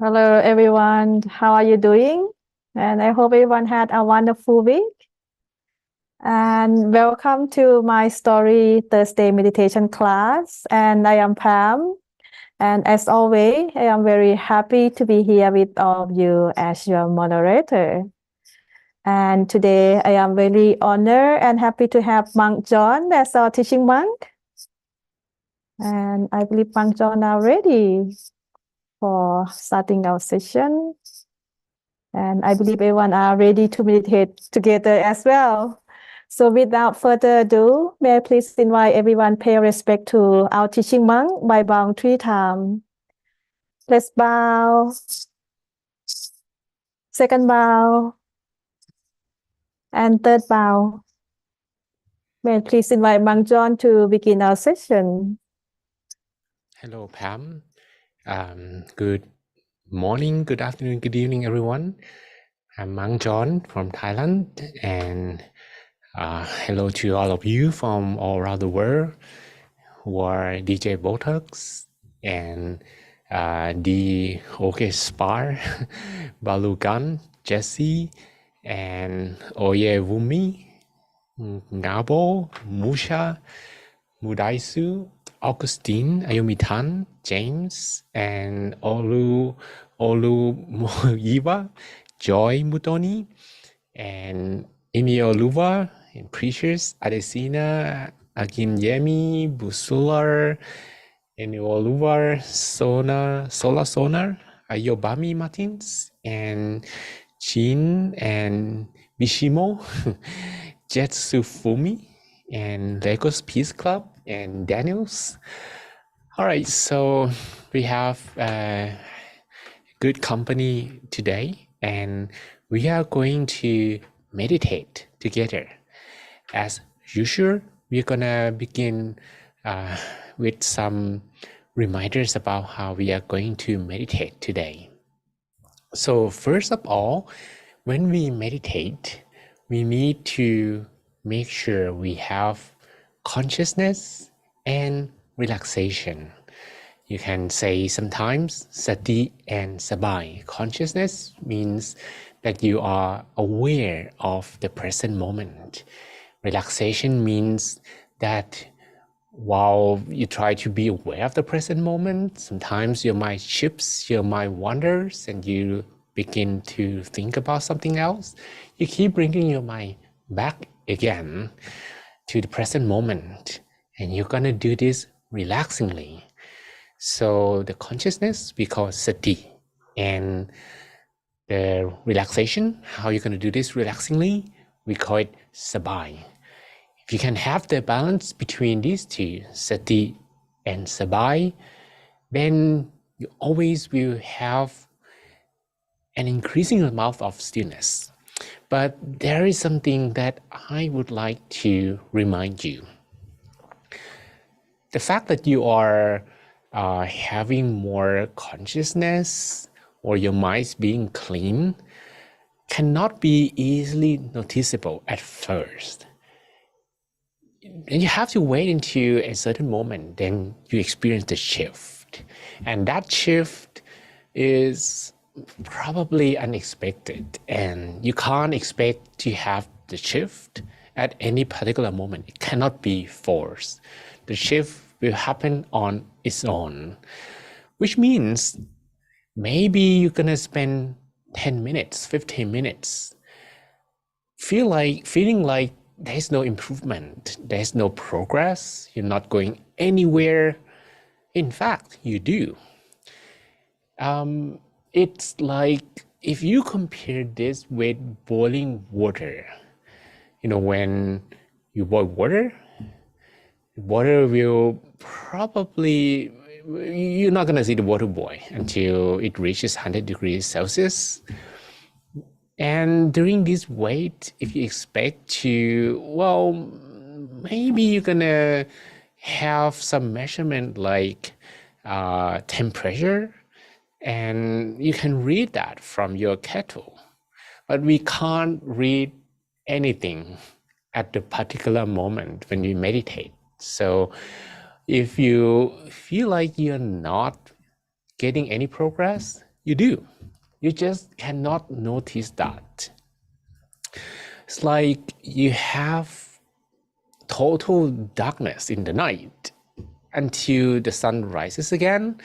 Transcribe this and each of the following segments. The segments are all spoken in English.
Hello, everyone. How are you doing? And I hope everyone had a wonderful week. And welcome to my Story Thursday meditation class. And I am Pam. And as always, I am very happy to be here with all of you as your moderator. And today I am very honored and happy to have Monk John as our teaching monk. And I believe Monk John are ready for starting our session. And I believe everyone are ready to meditate together as well. So without further ado, may I please invite everyone pay respect to our teaching monk by bowing 3 times. Let's bow. Second bow. And third bow. May I please invite Monk John to begin our session. Hello, Pam. Good morning, good afternoon, good evening, everyone. I'm Mang John from Thailand, and hello to all of you from all around the world who are DJ Botox and the OK Spar, Balugan, Jesse, and Oye Wumi, Ngabo, Musha, Mudaisu, Augustine, Ayumitan, James, and Olu Moyiba, Joy Mutoni, and Inioluva, and Precious, Adesina, Akinyemi, Busular, Enioluvar, Sola Sonar, Ayobami Martins, and Chin, and Bishimo, Jetsufumi, and Lagos Peace Club, and Daniels. All right, so we have good company today, and we are going to meditate together. As usual, we're gonna begin with some reminders about how we are going to meditate today. So first of all, when we meditate, we need to make sure we have consciousness and relaxation. You can say sometimes sati and sabai. Consciousness means that you are aware of the present moment. Relaxation means that while you try to be aware of the present moment, sometimes your mind shifts, your mind wanders, and you begin to think about something else. You keep bringing your mind back again to the present moment, and you're gonna do this relaxingly. So the consciousness we call sati, and the relaxation, how you're gonna do this relaxingly, we call it sabai. If you can have the balance between these two, sati and sabai, then you always will have an increasing amount of stillness. But there is something that I would like to remind you. The fact that you are having more consciousness or your mind's being clean cannot be easily noticeable at first. And you have to wait until a certain moment, then you experience the shift. And that shift is probably unexpected, and you can't expect to have the shift at any particular moment. It cannot be forced. The shift will happen on its own, which means maybe you're gonna spend 10 minutes, 15 minutes, feeling like there's no improvement, there's no progress, you're not going anywhere. In fact, you do. It's like if you compare this with boiling water, when you boil water will probably, you're not gonna see the water boil until it reaches 100 degrees Celsius. And during this wait, if you expect to, maybe you're gonna have some measurement like temperature, and you can read that from your kettle. But we can't read anything at the particular moment when we meditate. So if you feel like you're not getting any progress, You do. You just cannot notice that. It's like you have total darkness in the night until the sun rises again.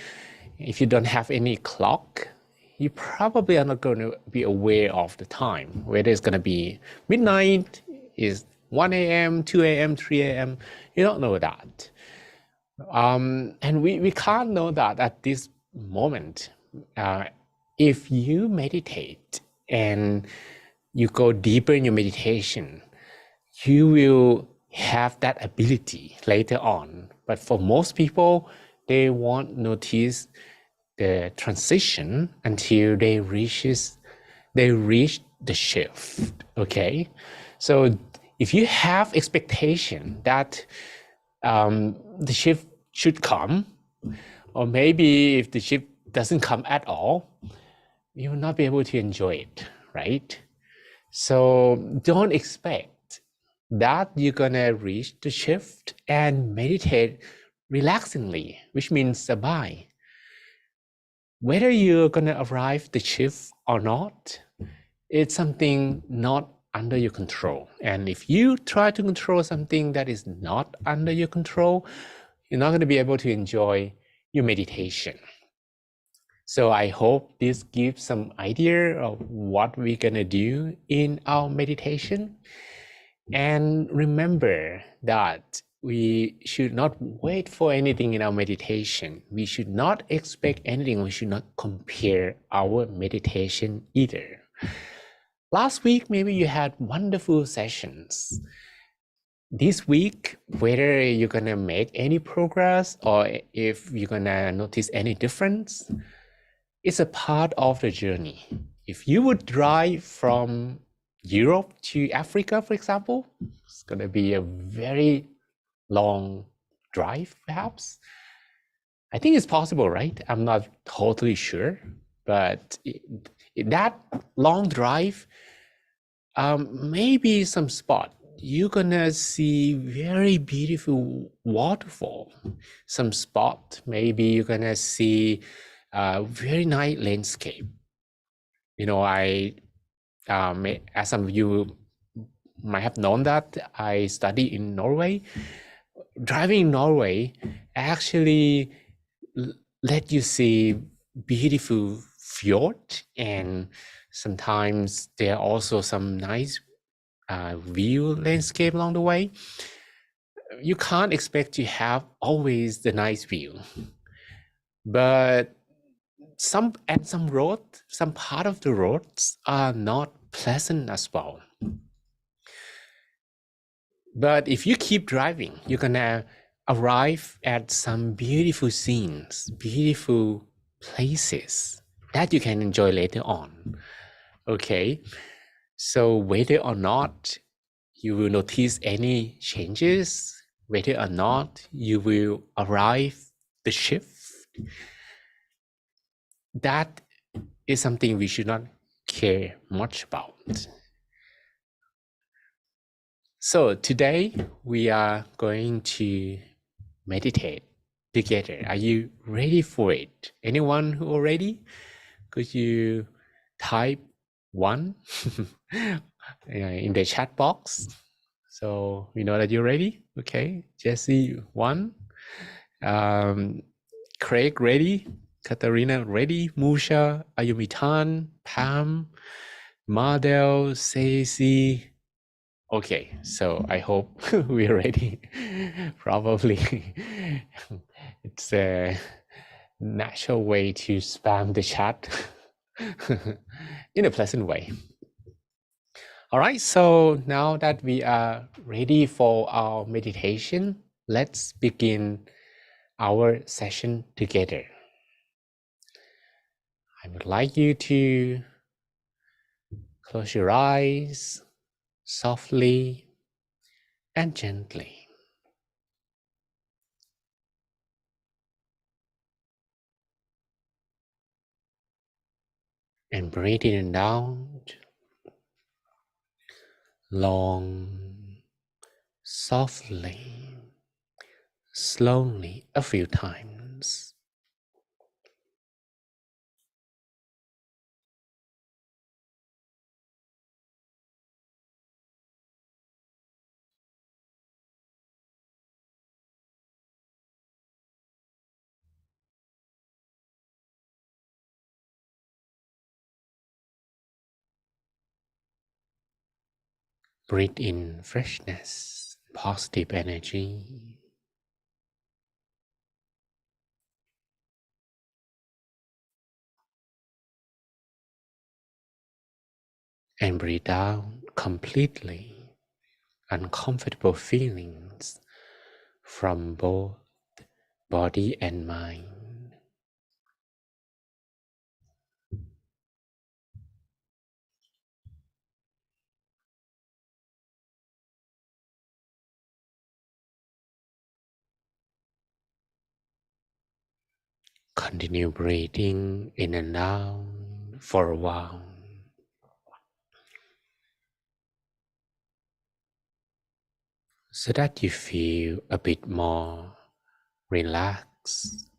If you don't have any clock, you probably are not going to be aware of the time, whether it's going to be midnight, is 1 a.m., 2 a.m., 3 a.m. You don't know that. And we can't know that at this moment. If you meditate and you go deeper in your meditation, you will have that ability later on. But for most people, they won't notice the transition until they reach the shift. Okay, so if you have expectation that the shift should come, or maybe if the shift doesn't come at all, you will not be able to enjoy it, right? So don't expect that you're gonna reach the shift and meditate relaxingly, which means sabai. Whether you're gonna arrive the shift or not, it's something not under your control. And if you try to control something that is not under your control, you're not going to be able to enjoy your meditation. So I hope this gives some idea of what we're going to do in our meditation. And remember that we should not wait for anything in our meditation. We should not expect anything. We should not compare our meditation either. Last week, maybe you had wonderful sessions. This week, whether you're gonna make any progress or if you're gonna notice any difference, it's a part of the journey. If you would drive from Europe to Africa, for example, it's gonna be a very long drive, perhaps. I think it's possible, right? I'm not totally sure, but that long drive, maybe some spot you're gonna see very beautiful waterfall. Some spot maybe you're gonna see very nice landscape. You know, as some of you might have known that I study in Norway. Driving in Norway actually let you see beautiful fjord, and sometimes there are also some nice view landscape along the way. You can't expect to have always the nice view, but some part of the roads are not pleasant as well. But if you keep driving, you're gonna arrive at some beautiful scenes, beautiful places that you can enjoy later on. Okay, so whether or not you will notice any changes, whether or not you will arrive the shift, that is something we should not care much about. So today we are going to meditate together. Are you ready for it? Anyone who already? Could you type 1 in the chat box so we know that you're ready? Okay, Jesse 1, Craig ready, Katarina ready, Musha, Ayumitan, Pam, Mardel, Stacey. Okay, so I hope we're ready. Probably it's a natural way to spam the chat in a pleasant way. All right, so now that we are ready for our meditation, let's begin our session together. I would like you to close your eyes softly and gently. And breathe in and out, long, softly, slowly a few times. Breathe in freshness, positive energy. And breathe out completely uncomfortable feelings from both body and mind. Continue breathing in and out for a while so that you feel a bit more relaxed.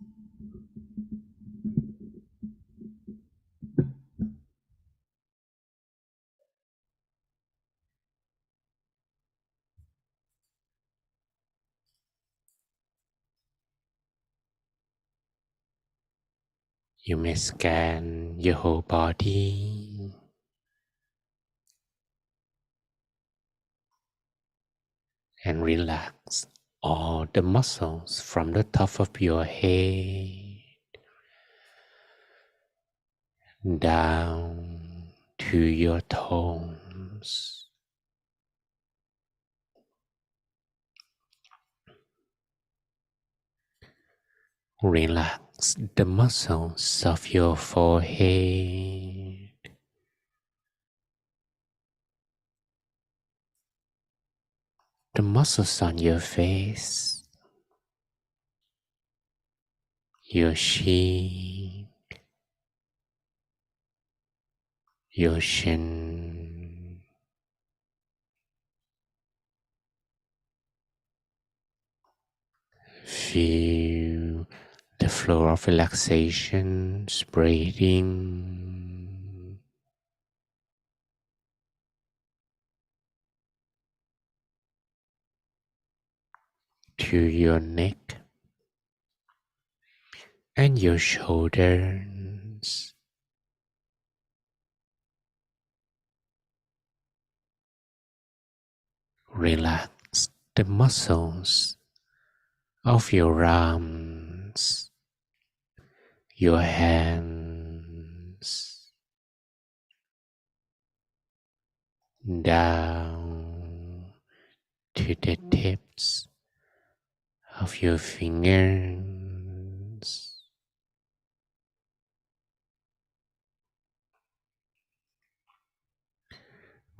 You may scan your whole body and relax all the muscles from the top of your head down to your toes. Relax the muscles of your forehead, the muscles on your face, your chin, your chin. Feel the flow of relaxation spreading to your neck and your shoulders. Relax the muscles of your arms, your hands, down to the tips of your fingers.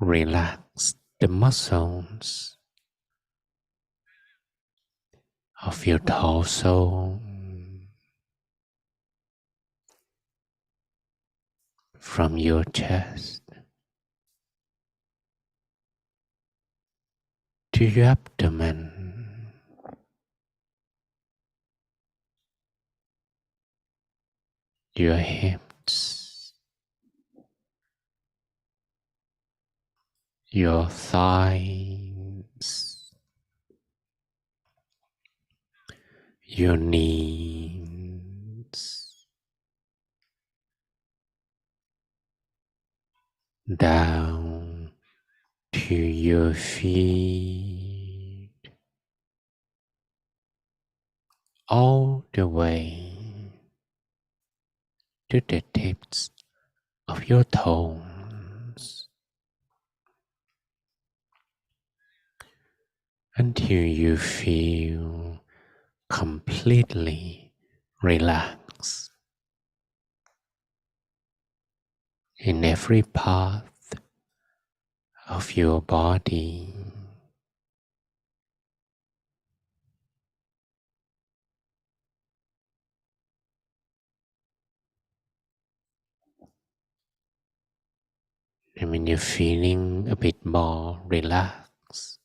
Relax the muscles of your torso, from your chest to your abdomen, your hips, your thighs, your knees, down to your feet, all the way to the tips of your toes, until you feel completely relaxed in every part of your body. And when you're feeling a bit more relaxed,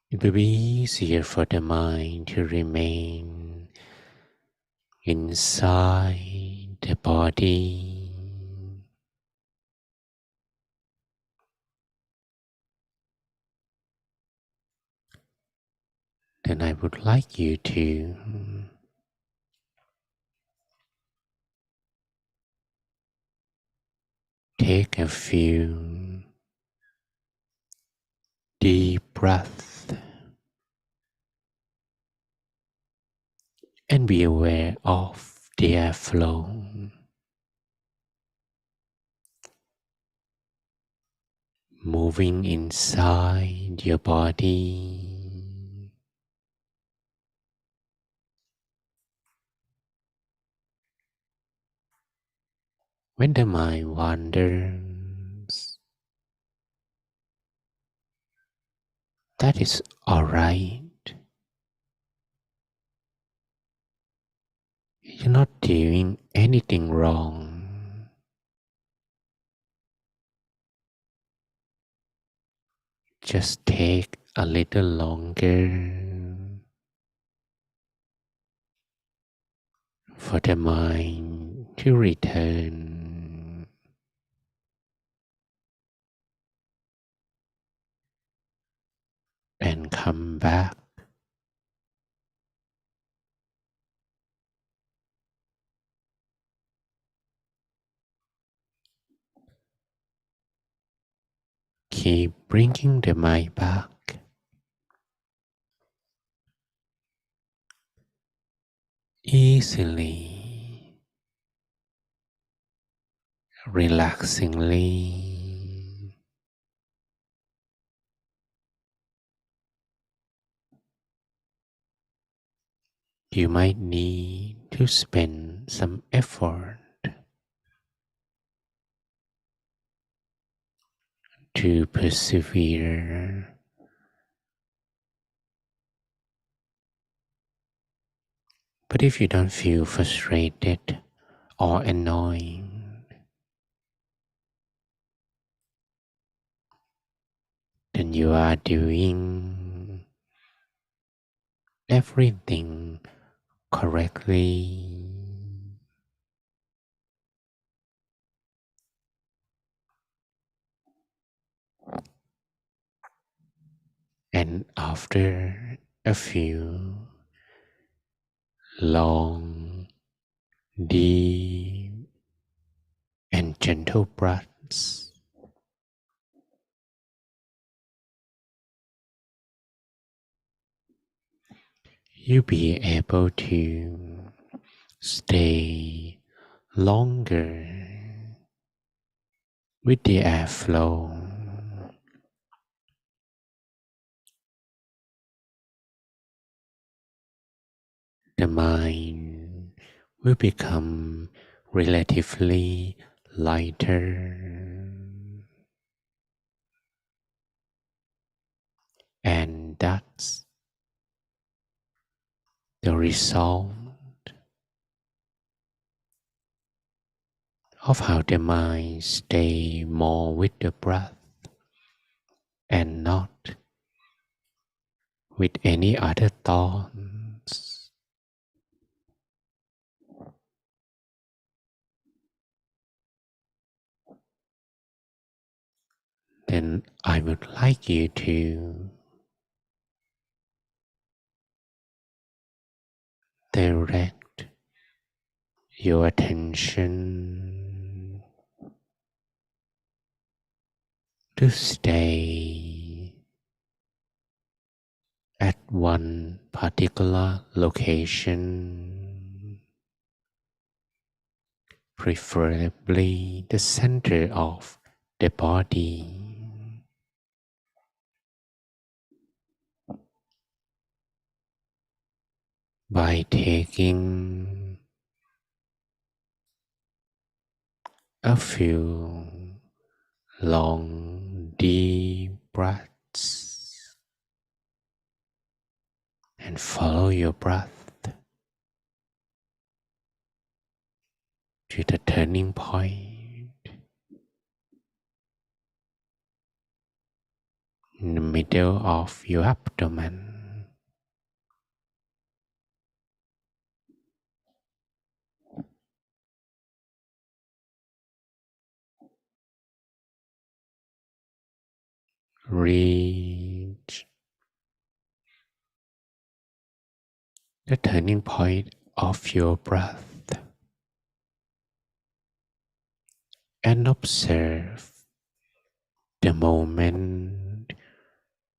it will be easier for the mind to remain inside the body. Then I would like you to Take a few deep breaths and be aware of the airflow moving inside your body. When the mind wanders, that is alright. You're not doing anything wrong. Just take a little longer for the mind to return and come back. Keep bringing the mind back easily, relaxingly. You might need to spend some effort to persevere. But if you don't feel frustrated or annoyed, then you are doing everything correctly. And after a few long, deep, and gentle breaths, you'll be able to stay longer with the airflow. The mind will become relatively lighter, and that's the result of how the mind stay more with the breath and not with any other thoughts. Then I would like you to direct your attention to stay at one particular location, preferably the center of the body. By taking a few long, deep breaths and follow your breath to the turning point in the middle of your abdomen. Reach the turning point of your breath and observe the moment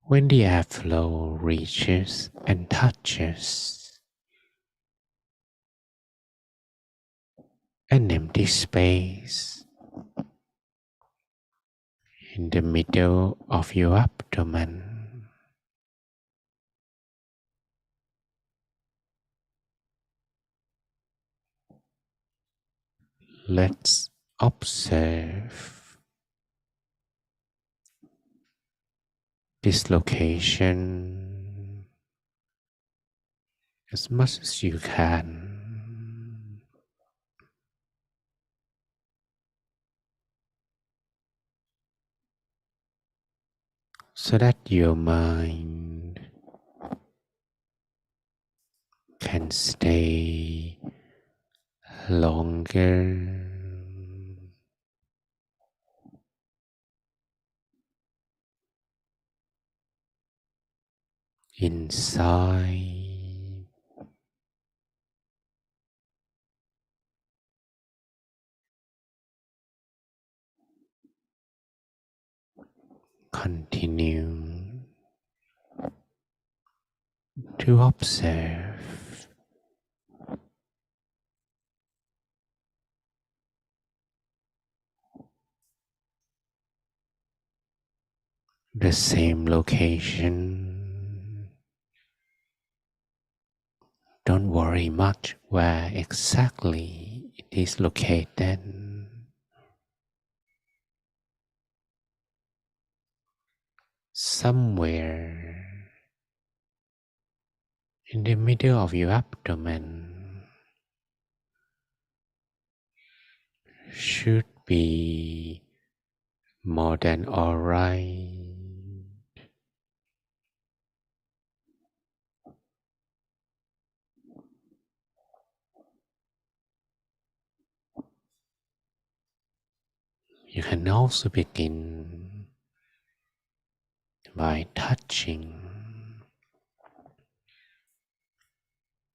when the airflow reaches and touches an empty space in the middle of your abdomen. Let's observe this location as much as you can, so that your mind can stay longer inside continue to observe the same location. Don't worry much where exactly it is located. Somewhere in the middle of your abdomen should be more than alright. You can also begin by touching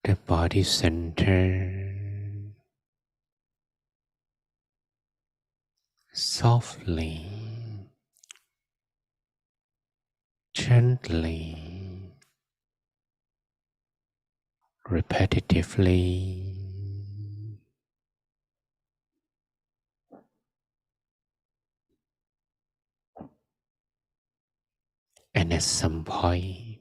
the body center softly, gently, repetitively, and at some point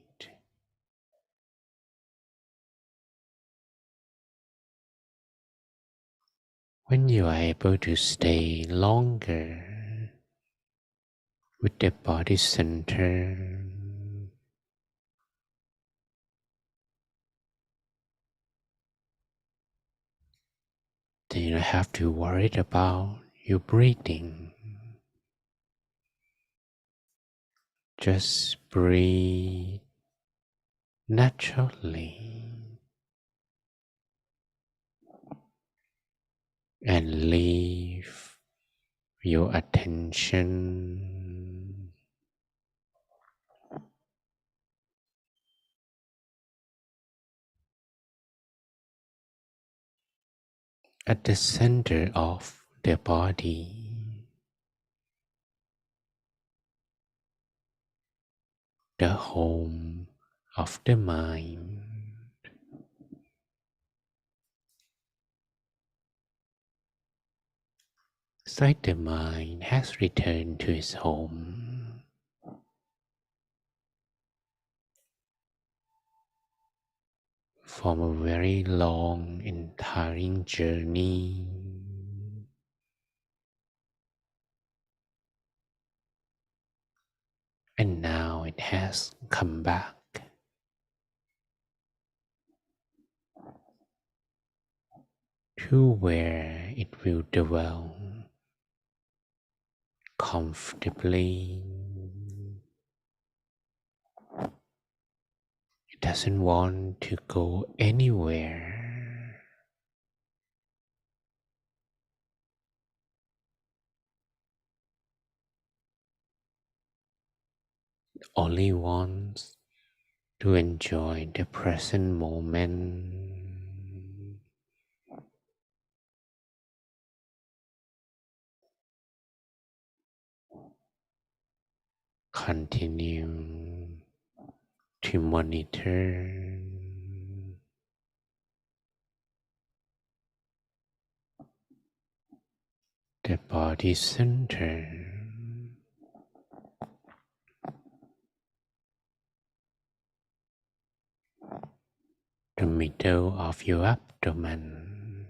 when you are able to stay longer with the body center, then you don't have to worry about your breathing. Just breathe naturally and leave your attention at the center of the body, the home of the mind. It's like the mind has returned to its home from a very long and tiring journey. And now it has come back to where it will dwell comfortably. It doesn't want to go anywhere. It only wants to enjoy the present moment. Continue to monitor the body center, the middle of your abdomen,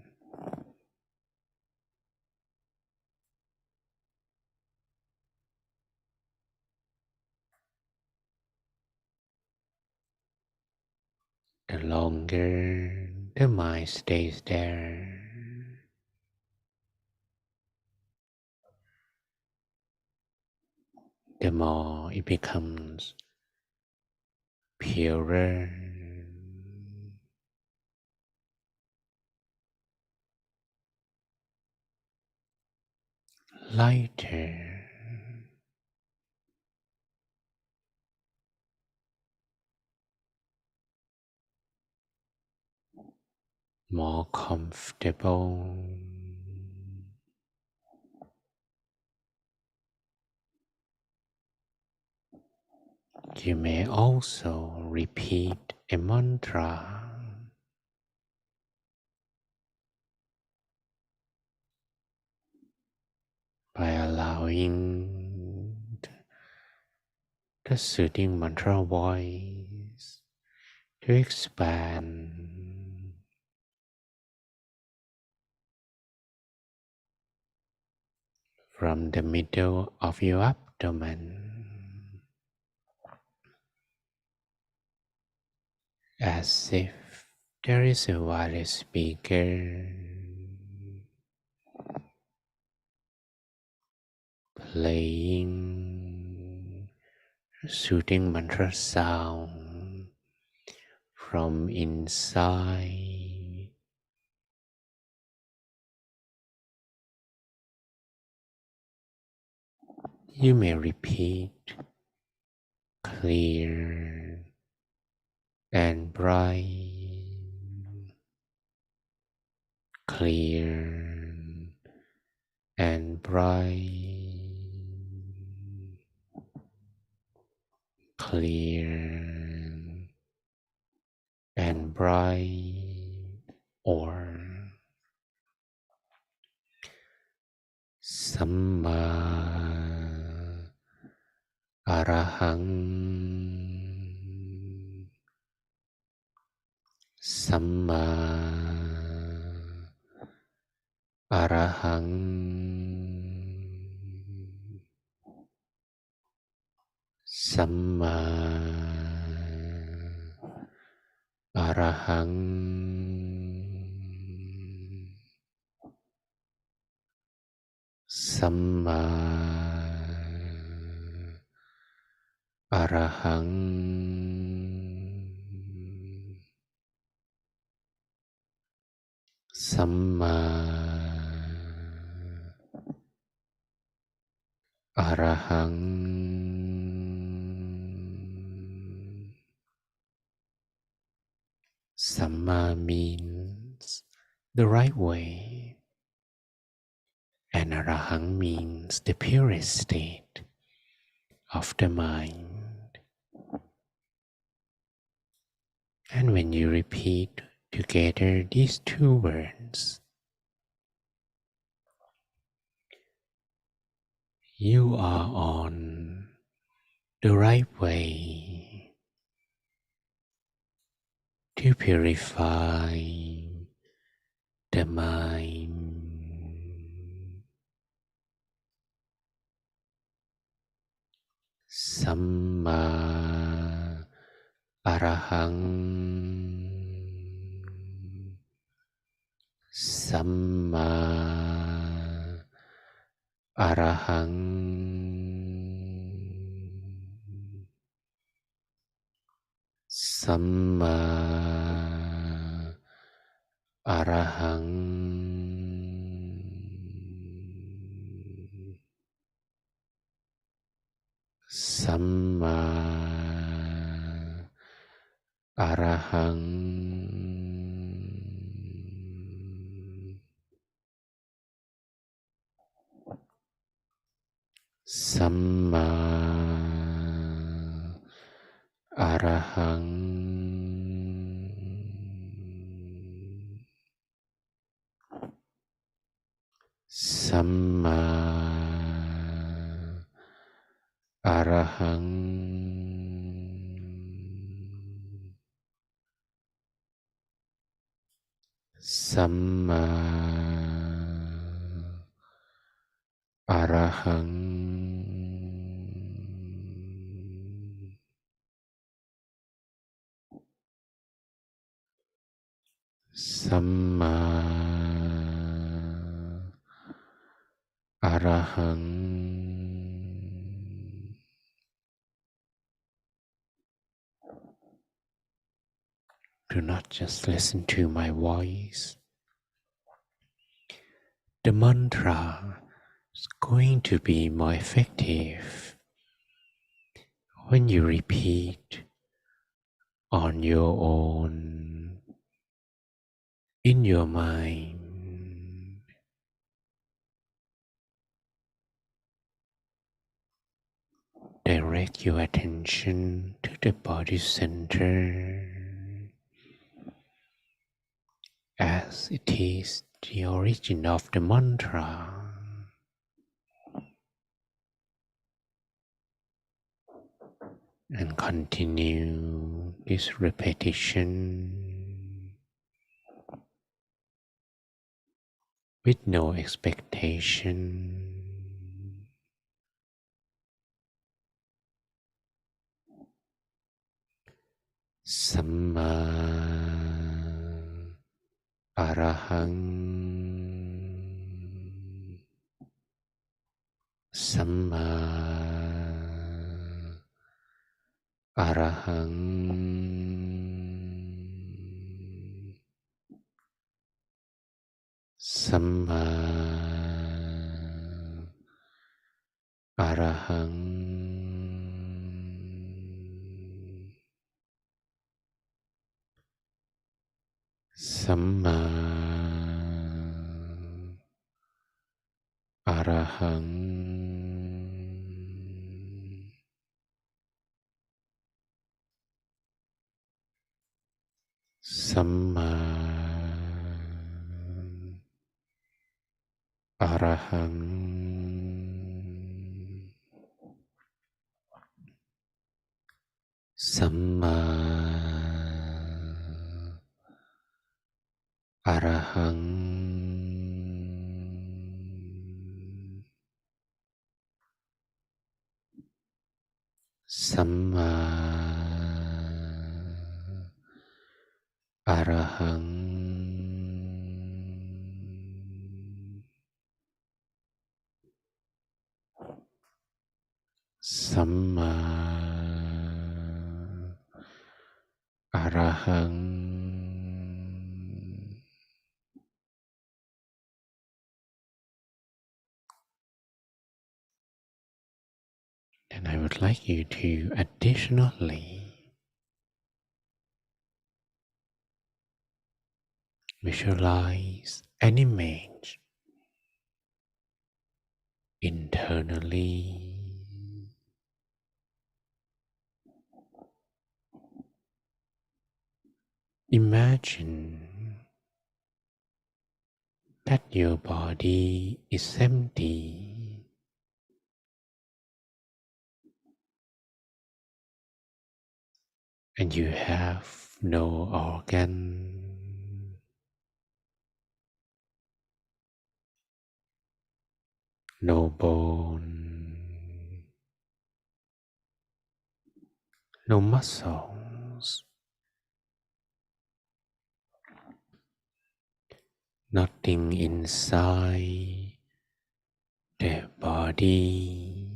the longer the mind stays there, the more it becomes purer, lighter, more comfortable. You may also repeat a mantra by allowing the soothing mantra voice to expand from the middle of your abdomen, as if there is a wireless speaker playing a soothing mantra sound from inside. You may repeat clear and bright, clear and bright, clear and bright, or Samma Arahang, Samma Arahang, Samma Arahang, Samma Arahang, Samma Arahang. Samma means the right way, and Arahang means the purest state of the mind. And when you repeat together these two words, you are on the right way to purify the mind. Samma Arahang, Samma Arahang, Samma Arahang, Samma Arahang, Samma Arahang Samma Arahang Samma Arahang Samma Arahang. Do not just listen to my voice. The mantra is going to be more effective when you repeat on your own in your mind. Direct your attention to the body center as it is the origin of the mantra. And continue this repetition with no expectation. Samma Arahang Samma Arahang Samma Arahang Samma Arahang Samma Arahang Samma Arahang Samma Arahang Samma Arahang. And I would like you to additionally visualize an image internally. Imagine that your body is empty and you have no organ, no bone, no muscles, nothing inside the body,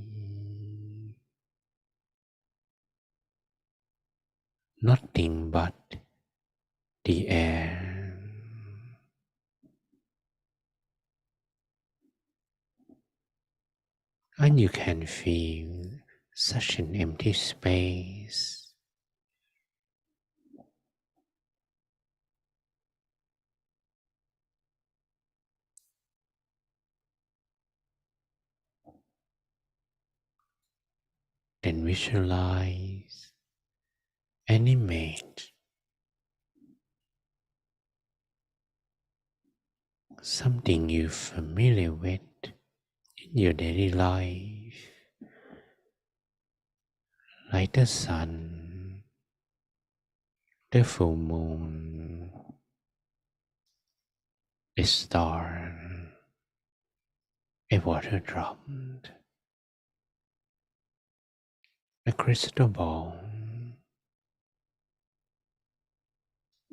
nothing but the air. And you can feel such an empty space. Then visualize an image, something you're familiar with in your daily life, like the sun, the full moon, a star, a water drop, a crystal ball,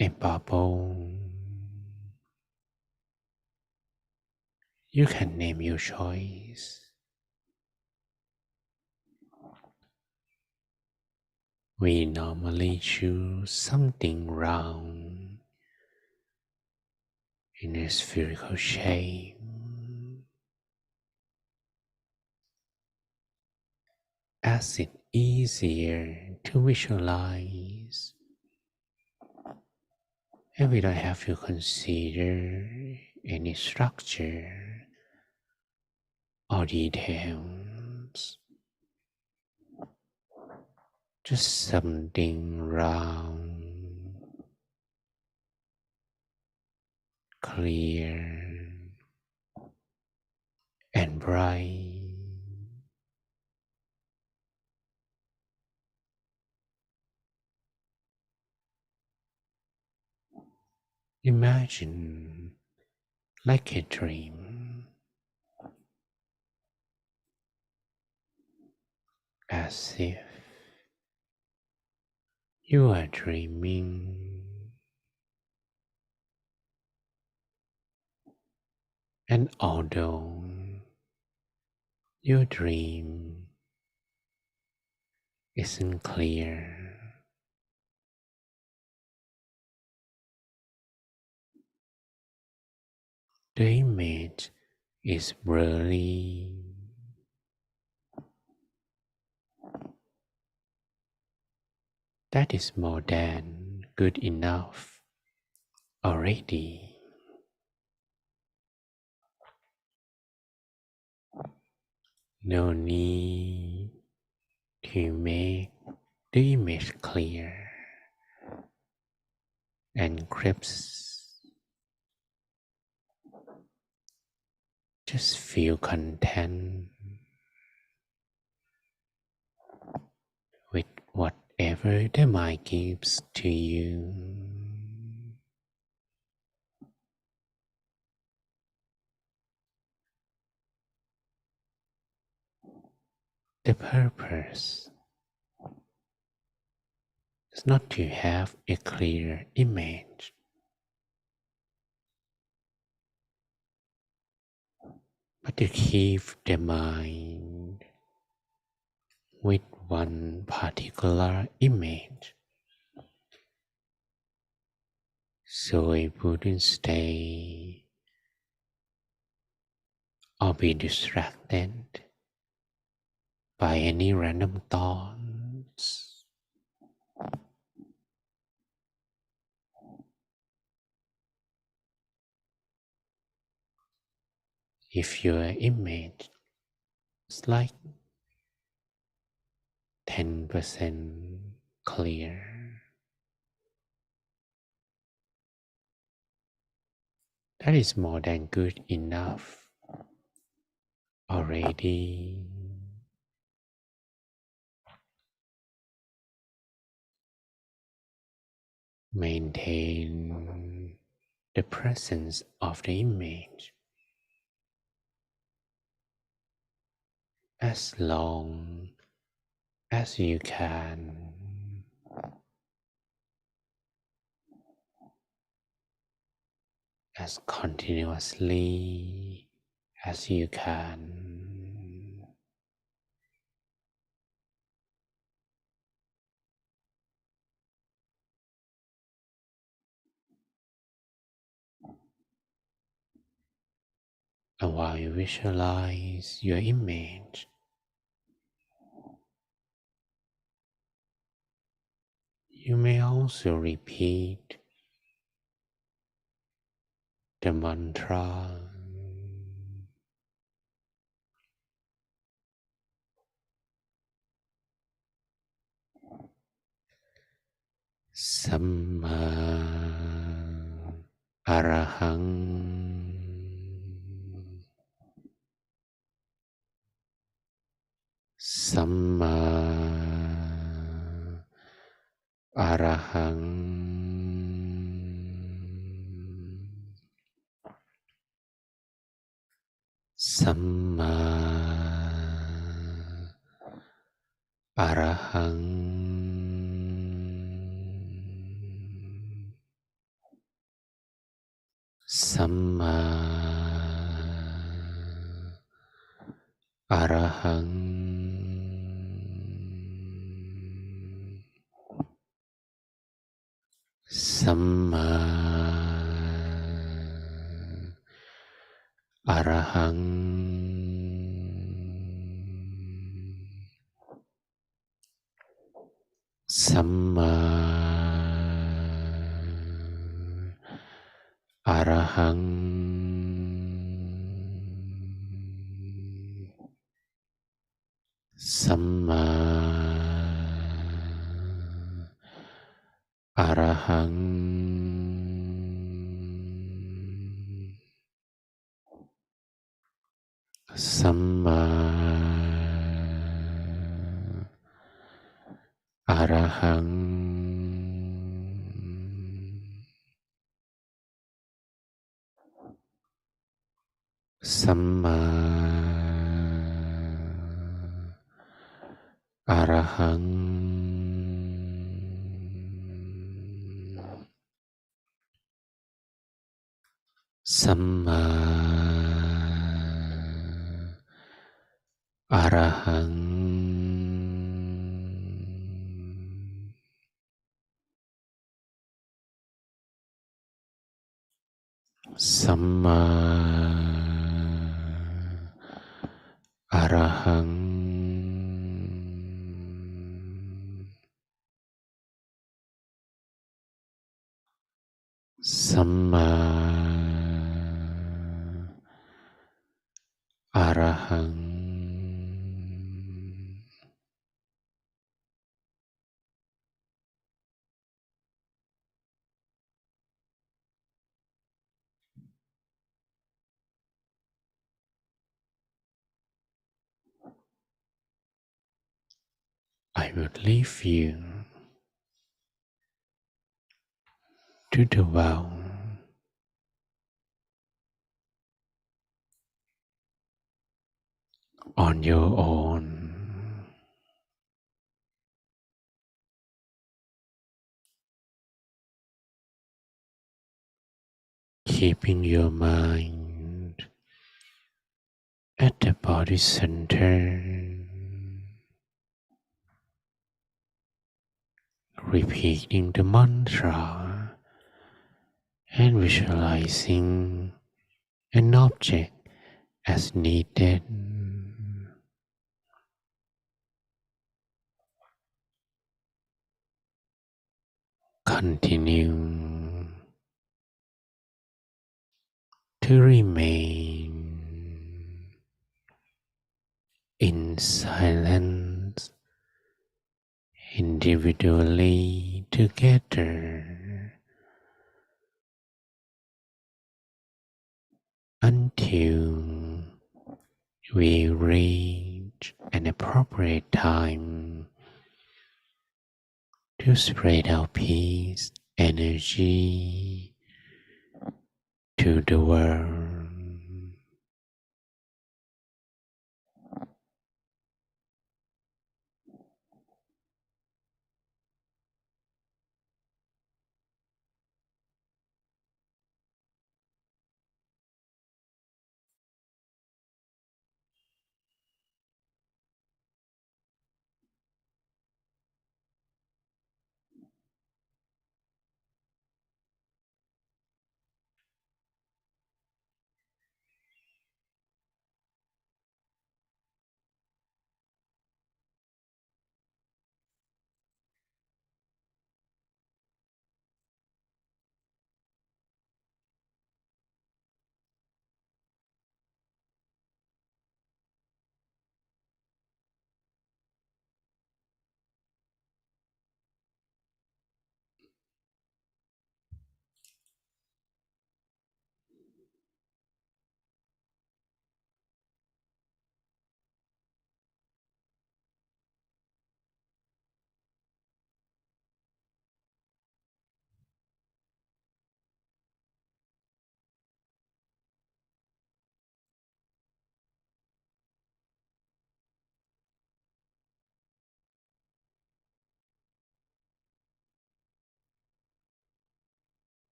a bubble. You can name your choice. We normally choose something round in a spherical shape, as it's easier to visualize, and we don't have to consider any structure or details. Just something round, clear, and bright. Imagine like a dream, as if you are dreaming, and although your dream isn't clear, the image is blurry. That is more than good enough already. No need to make the image clear and crisp. Just feel content with whatever the mind gives to you. The purpose is not to have a clear image, but to keep the mind with one particular image, so it wouldn't stay or be distracted by any random thoughts. If your image is like 10% clear, that is more than good enough already. Maintain the presence of the image as long as you can, as continuously as you can. And while you visualize your image, you may also repeat the mantra. สัมมาอรหังสัมมาอรหังสัมมาอรหังสัมมาอรหังสัมมาอรหังสัมมาอรหังสัมมาอรหังสัมมาอรหังสัมมาอรหังสัมมาอรหังสัมมาอรหังสัมมาอรหัง I will leave you to dwell on your own, keeping your mind at the body center, repeating the mantra and visualizing an object as needed. Continue to remain in silence, individually together, until we reach an appropriate time to spread our peace energy to the world.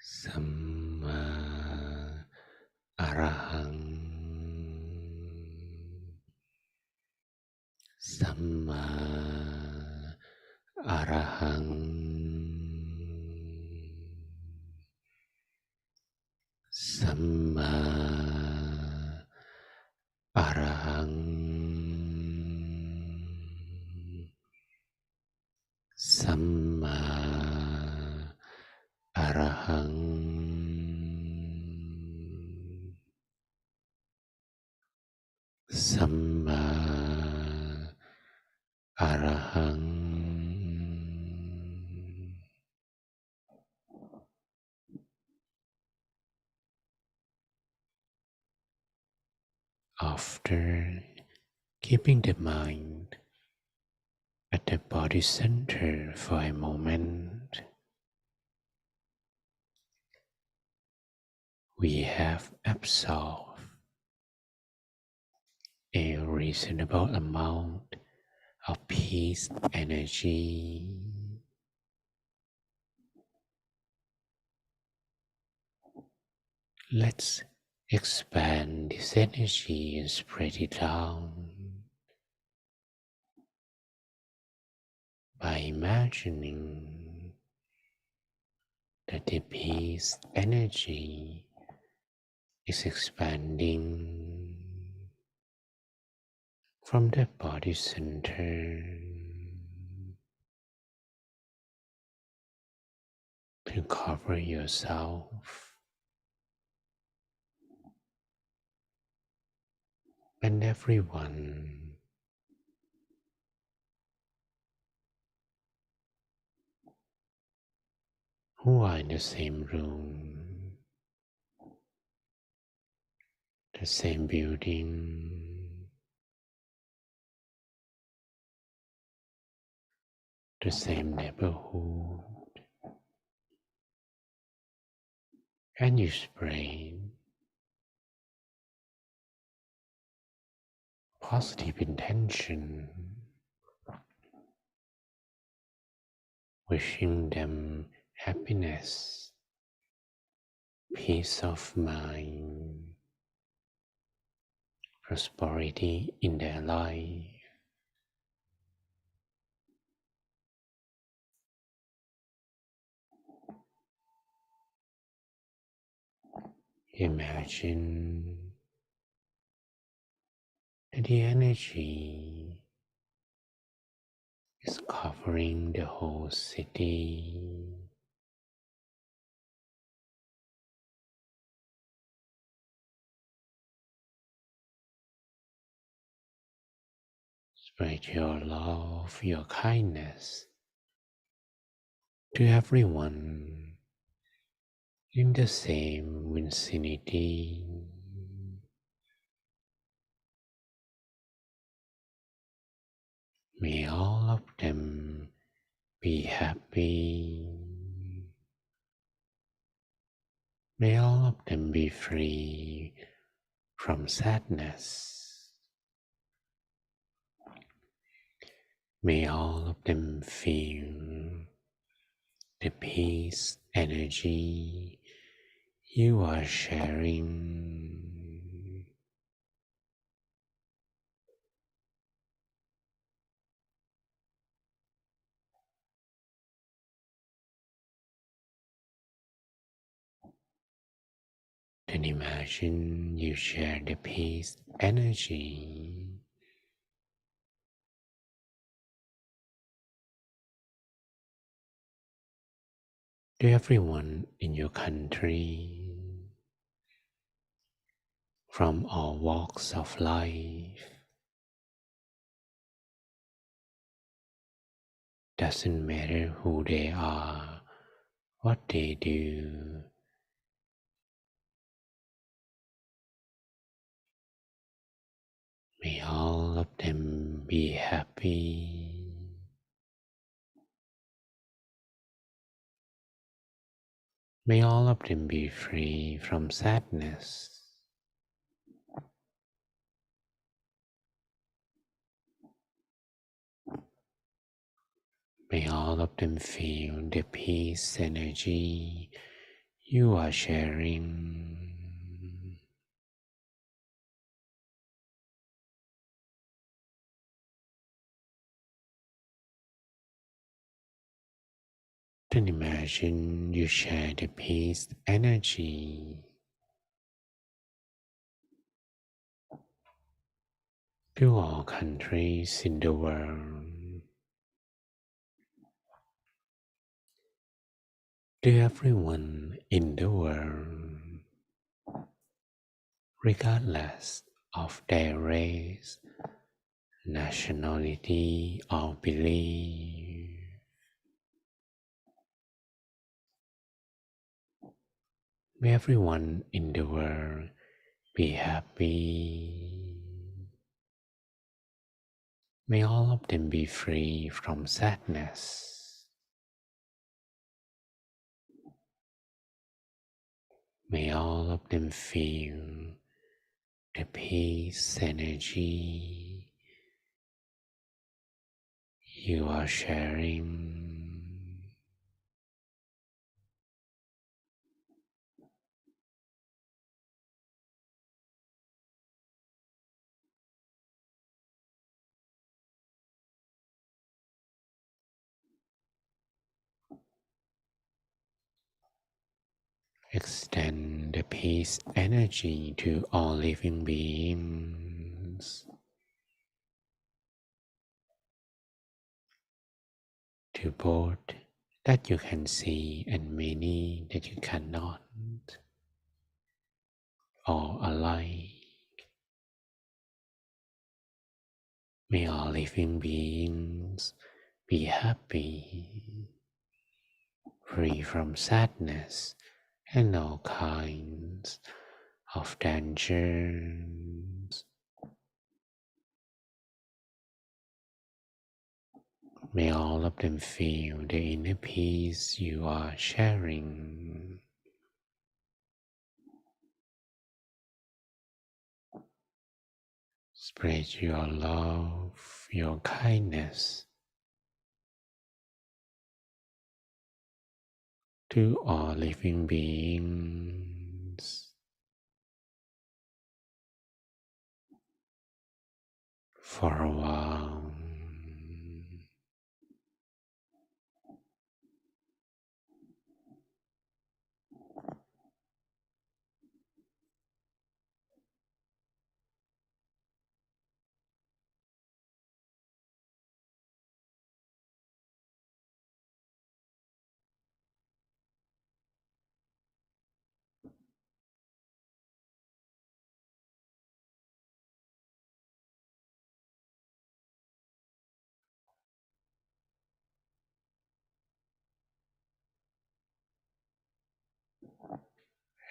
Samma Arahang Samma Arahang Samma Arahang Samma Arahang Samma Arahang. After keeping the mind at the body center for a moment, we have absorbed a reasonable amount of peace energy. Let's expand this energy and spread it down by imagining that the peace energy is expanding from the body center to cover yourself and everyone who are in the same room, the same building, the same neighborhood, and you spread positive intention, wishing them happiness, peace of mind, prosperity in their life. Imagine that the energy is covering the whole city. Spread your love, your kindness to everyone in the same vicinity. May all of them be happy. May all of them be free from sadness. May all of them feel the peace energy you are sharing. Then imagine you share the peace energy to everyone in your country from all walks of life. Doesn't matter who they are, what they do. May all of them be happy. May all of them be free from sadness. May all of them feel the peace energy you are sharing then imagine you share the peace energy to all countries in the world, to everyone in the world, regardless of their race, nationality, or belief. May everyone in the world be happy. May all of them be free from sadness. May all of them feel the peace energy you are sharing. Extend the peace energy to all living beings, to both that you can see and many that you cannot, all alike. May all living beings be happy, free from sadness and all kinds of dangers. May all of them feel the inner peace you are sharing. Spread your love, your kindness to all living beings for a while.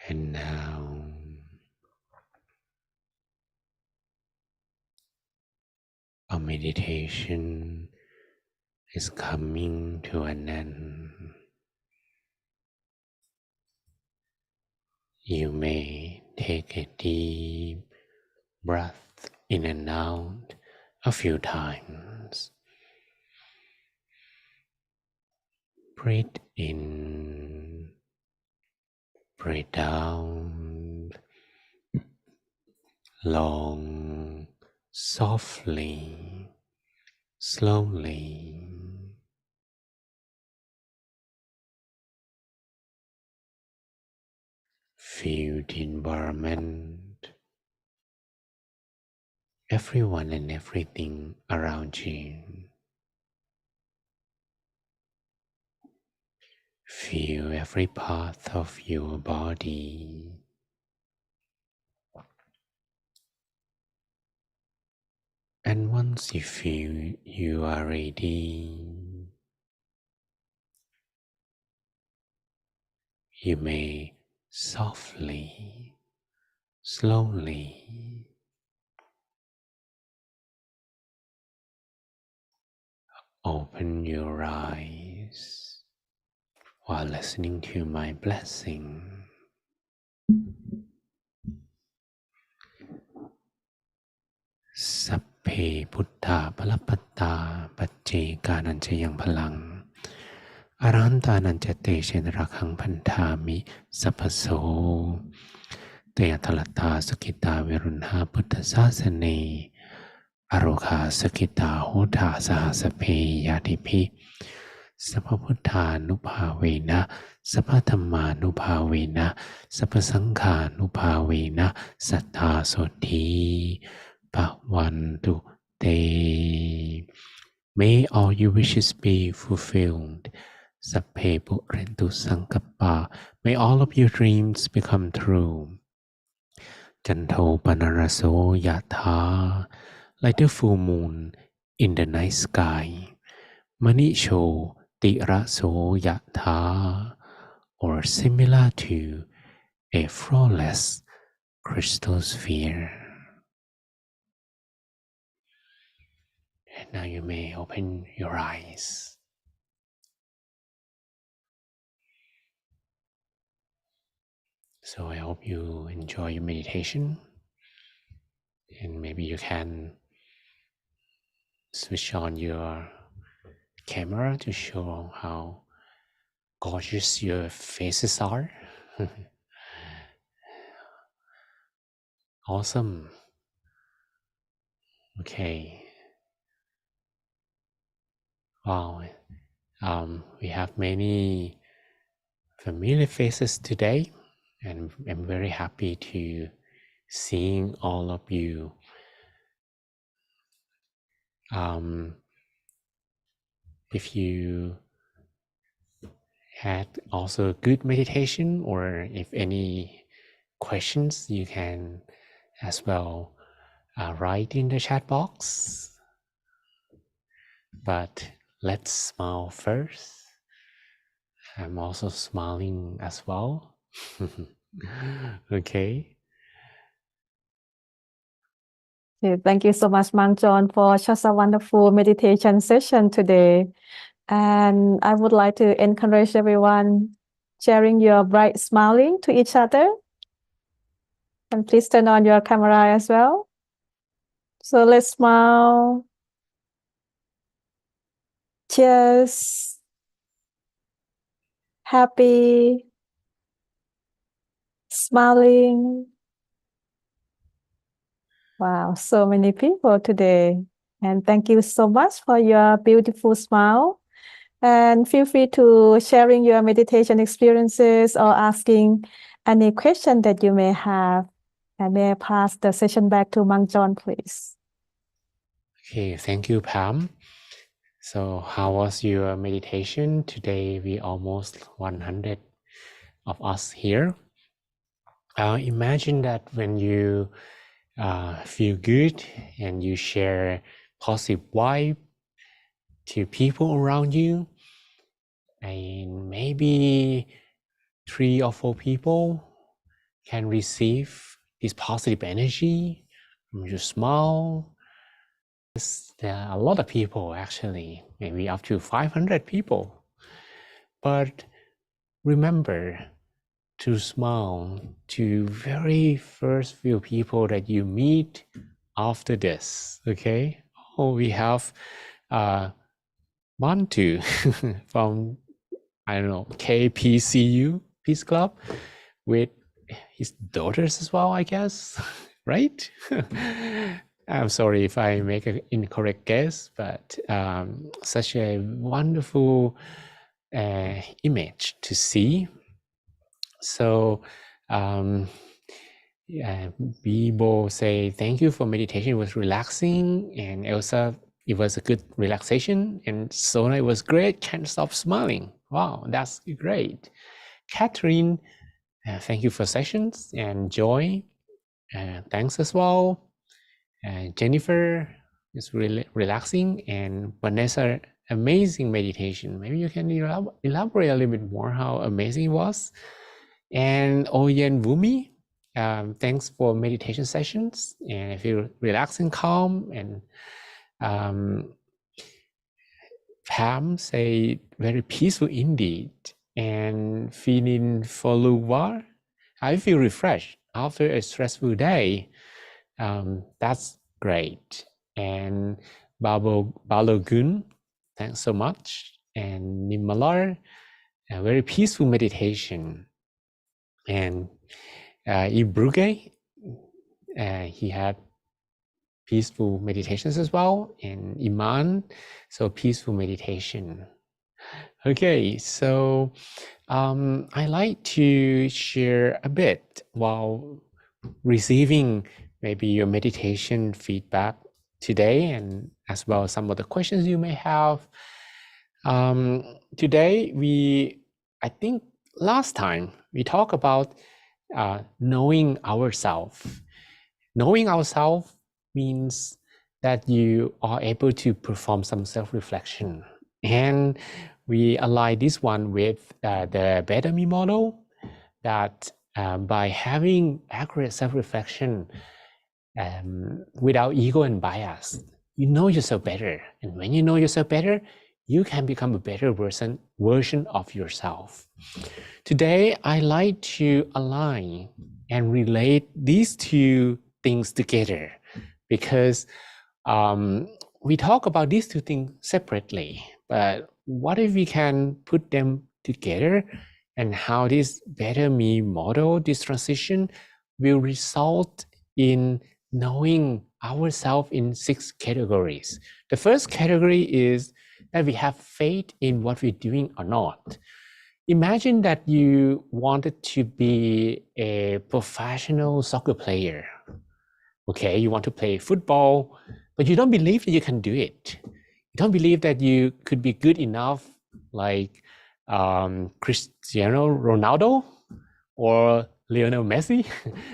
And now our meditation is coming to an end. You may take a deep breath in and out a few times. Breathe in, breathe out, long, softly, slowly. Feel the environment, everyone and everything around you. Feel every part of your body. And once you feel you are ready, you may softly, slowly open your eyes while listening to my blessing. Sapphe Buddha Palapatta Pacce Kanañca Yang Palang อรันตานันจเตเชนรักขังพันธามิสัพพโสเตยทลตาสกิตาเวรุณหาพุทธศาสเนอโรคาสกิตาโหทาสหสเพยาติภิสัพพุทธานุภาเวนะสัพพธรรมานุภาเวนะสัพพสังฆานุภาเวนะสัทธาโสธีภวันตุเต May all your wishes be fulfilled. Sapphe Purentu Sankappa. May all of your dreams become true. Janto Panaraso Yatha. Like the full moon in the night sky. Manisho Tiraso Yatha. Or similar to a flawless crystal sphere. And now you may open your eyes. So I hope you enjoy your meditation, and maybe you can switch on your camera to show how gorgeous your faces are. Awesome. Okay. Wow. We have many familiar faces today, and I'm very happy to seeing all of you. If you had also good meditation, or if any questions, you can as well write in the chat box. But let's smile first. I'm also smiling as well. Okay. Thank you so much, Mang John, for such a wonderful meditation session today. And I would like to encourage everyone sharing your bright smiling to each other. And please turn on your camera as well. So let's smile. Cheers. Happy. Smiling. Wow, so many people today. And thank you so much for your beautiful smile. And feel free to sharing your meditation experiences or asking any question that you may have. And may I pass the session back to Mang John, please. Okay, thank you, Pam. So how was your meditation? Today we almost 100 of us here. Imagine that when you feel good and you share positive vibe to people around you, and maybe 3 or 4 people can receive this positive energy from your smile. There are a lot of people, actually, maybe up to 500 people. But remember to smile to very first few people that you meet after this. Okay. Oh, we have Mantu from, I don't know, KPCU Peace Club with his daughters as well, I guess. Right? I'm sorry if I make an incorrect guess, but such a wonderful image to see. So Bibo say thank you for meditation. It was relaxing, and Elsa, it was a good relaxation, and Sona, it was great. Can't stop smiling. Wow, that's great. Catherine, thank you for sessions, and Joy, thanks as well. Jennifer is really relaxing, and Vanessa, amazing meditation. Maybe you can elaborate a little bit more how amazing it was. And Oyen Wumi, thanks for meditation sessions, and I feel relaxed and calm. And Pam say very peaceful indeed. And Finin Foluwar, I feel refreshed after a stressful day. That's great. And Balogun, thanks so much. and Nimalar, a very peaceful meditation. And Ibruge, he had peaceful meditations as well, and Iman, so peaceful meditation. Okay, so I like to share a bit while receiving maybe your meditation feedback today, and as well as some of the questions you may have. Today, I think last time we talked about knowing ourselves. Knowing ourselves means that you are able to perform some self-reflection. And we align this one with the Better Me model, that by having accurate self-reflection without ego and bias, you know yourself better. And when you know yourself better, you can become a better version of yourself. Today, I like to align and relate these two things together, because we talk about these two things separately, but what if we can put them together, and how this Better Me model, this transition, will result in knowing ourselves in 6 categories. The first category is that we have faith in what we're doing or not. Imagine that you wanted to be a professional soccer player. Okay, you want to play football, but you don't believe that you can do it. You don't believe that you could be good enough like Cristiano Ronaldo or Lionel Messi.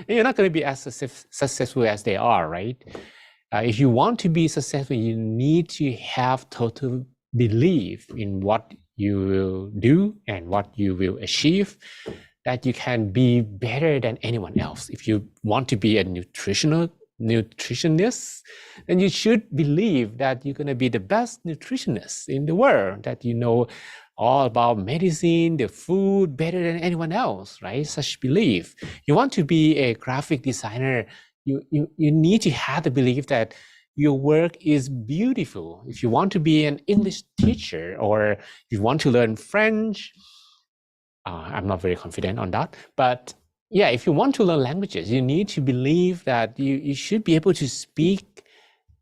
You're not going to be as successful as they are, right? If you want to be successful, you need to have total belief in what you will do and what you will achieve, that you can be better than anyone else. If you want to be a nutritionist, then you should believe that you're going to be the best nutritionist in the world, that you know all about medicine, the food, better than anyone else, right? Such belief. You want to be a graphic designer, you need to have the belief that your work is beautiful. If you want to be an English teacher, or if you want to learn French, I'm not very confident on that, but yeah, if you want to learn languages, you need to believe that you should be able to speak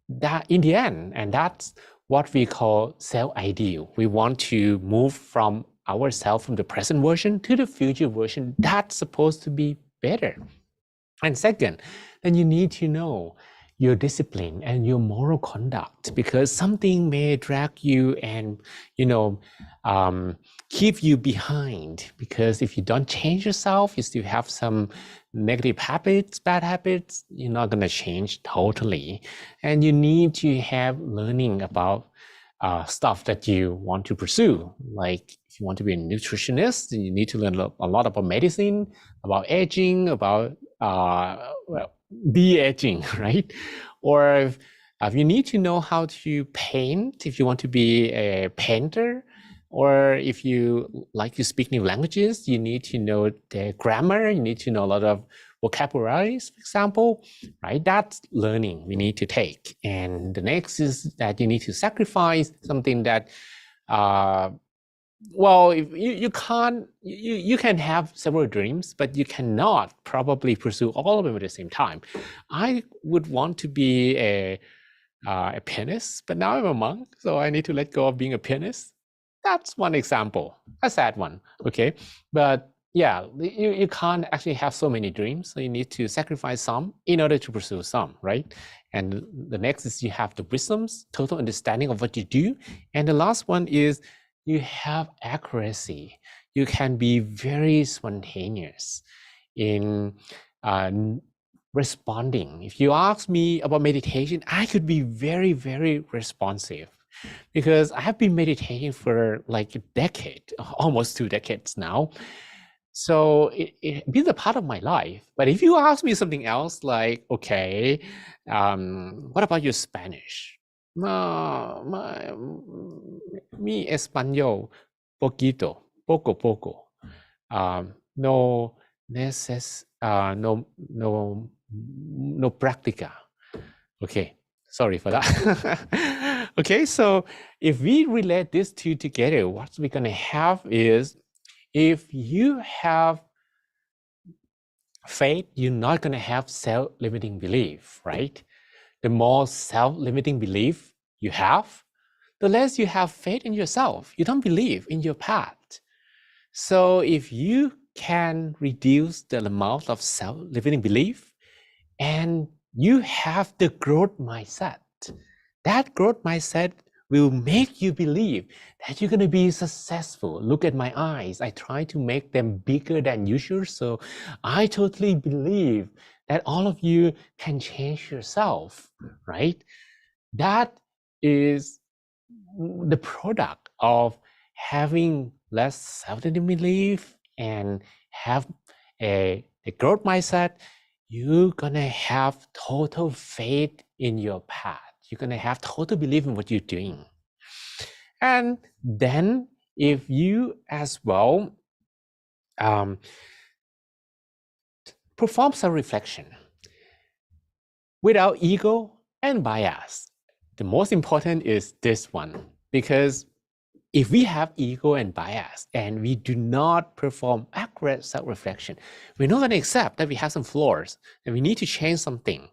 that in the end. And that's what we call self-ideal. We want to move from ourselves, from the present version to the future version that's supposed to be better. And second, then you need to know your discipline and your moral conduct, because something may drag you and keep you behind, because if you don't change yourself, you still have some negative habits, bad habits, you're not going to change totally. And you need to have learning about stuff that you want to pursue. Like if you want to be a nutritionist, then you need to learn a lot about medicine, about aging, about de-aging, right? Or if you need to know how to paint, if you want to be a painter, or if you like to speak new languages, you need to know the grammar, you need to know a lot of vocabularies, for example, right? That's learning we need to take. And the next is that you need to sacrifice something that, well, if you can have several dreams, but you cannot probably pursue all of them at the same time. I would want to be a pianist, but now I'm a monk, so I need to let go of being a pianist. That's one example, a sad one, okay? But yeah, you can't actually have so many dreams, so you need to sacrifice some in order to pursue some, right? And the next is you have the wisdoms, total understanding of what you do. And the last one is you have accuracy. You can be very spontaneous in responding. If you ask me about meditation, I could be very, very responsive, because I have been meditating for like a decade, almost 2 decades now. So it's been a part of my life. But if you ask me something else, like, okay, what about your Spanish? Mi español, poco. No práctica. Okay, sorry for that. Okay, so if we relate these two together, what we're going to have is, if you have faith, you're not going to have self-limiting belief, right? The more self-limiting belief you have, the less you have faith in yourself. You don't believe in your path. So if you can reduce the amount of self-limiting belief and you have the growth mindset, that growth mindset will make you believe that you're going to be successful. Look at my eyes. I try to make them bigger than usual. So I totally believe that all of you can change yourself, right? That is the product of having less self-limiting belief and have a growth mindset. You're gonna have total faith in your path. You're gonna have total belief in what you're doing. And then if you as well perform self-reflection without ego and bias, the most important is this one, because if we have ego and bias and we do not perform accurate self-reflection, we're not going to accept that we have some flaws and we need to change something.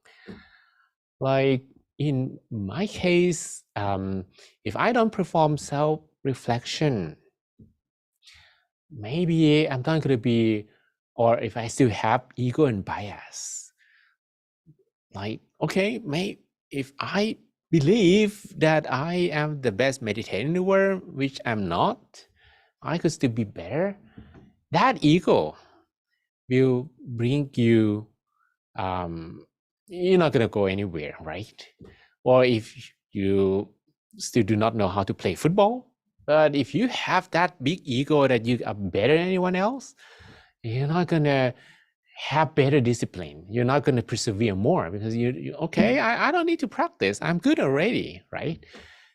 Like in my case, if I don't perform self-reflection, maybe I'm not going to be, or if I still have ego and bias, like, okay, if I believe that I am the best meditator in the world, which I'm not, I could still be better. That ego will bring you, you're not going to go anywhere, right? Or if you still do not know how to play football, but if you have that big ego that you are better than anyone else, you're not going to have better discipline. You're not going to persevere more because okay, I don't need to practice. I'm good already, right?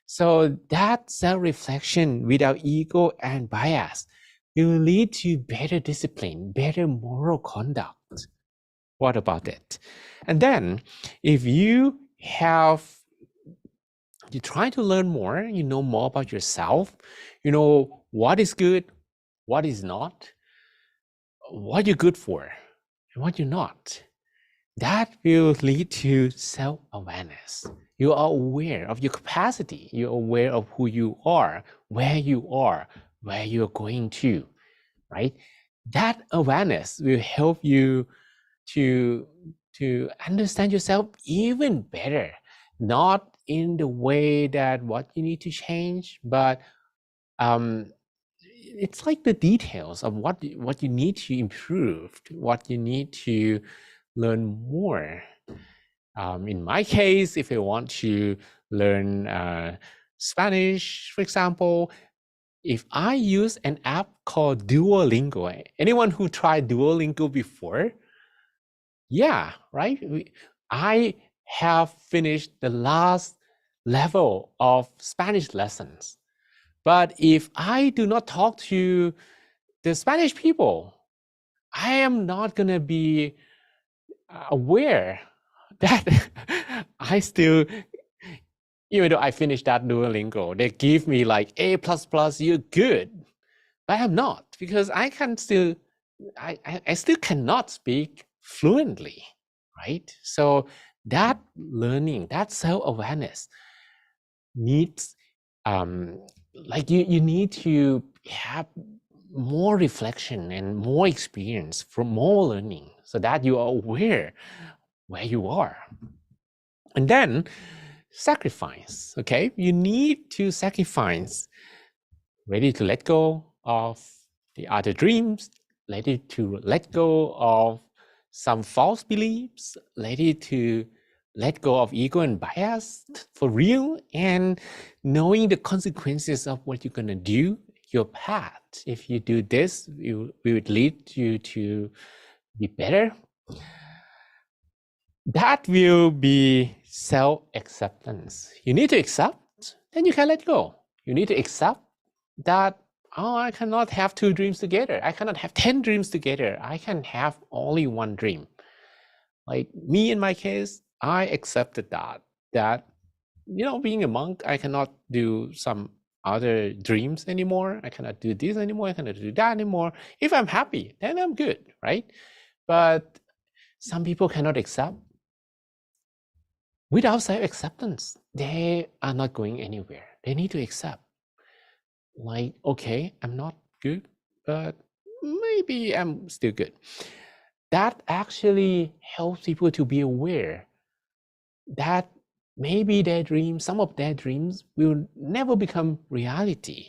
So that self-reflection without ego and bias will lead to better discipline, better moral conduct. What about it? And then if you try to learn more, you know more about yourself, you know what is good, what is not, what you're good for, and what you're not. That will lead to self-awareness. You are aware of your capacity. You're aware of who you are, where you're going to, right? That awareness will help you to understand yourself even better, not in the way that what you need to change, but it's like the details of what you need to improve, what you need to learn more. In my case, if I want to learn Spanish, for example, if I use an app called Duolingo, anyone who tried Duolingo before? Yeah, right? I have finished the last level of Spanish lessons. But if I do not talk to the Spanish people, I am not going to be aware that I still, even though I finished that Duolingo, they give me like A++, you're good. But I'm not, because I still cannot speak fluently, right? So that learning, that self-awareness needs, like you need to have more reflection and more experience, from more learning, so that you are aware where you are. And then sacrifice, okay? You need to sacrifice, ready to let go of the other dreams, ready to let go of some false beliefs, ready to let go of ego and bias for real, and knowing the consequences of what you're going to do, your path. If you do this, it would lead you to be better. That will be self-acceptance. You need to accept, then you can let go. You need to accept that, oh, I cannot have 2 dreams together. I cannot have 10 dreams together. I can have only 1 dream. Like me in my case, I accepted that being a monk, I cannot do some other dreams anymore. I cannot do this anymore. I cannot do that anymore. If I'm happy, then I'm good, right? But some people cannot accept. Without self-acceptance, they are not going anywhere. They need to accept, like, okay, I'm not good, but maybe I'm still good. That actually helps people to be aware that maybe some of their dreams will never become reality.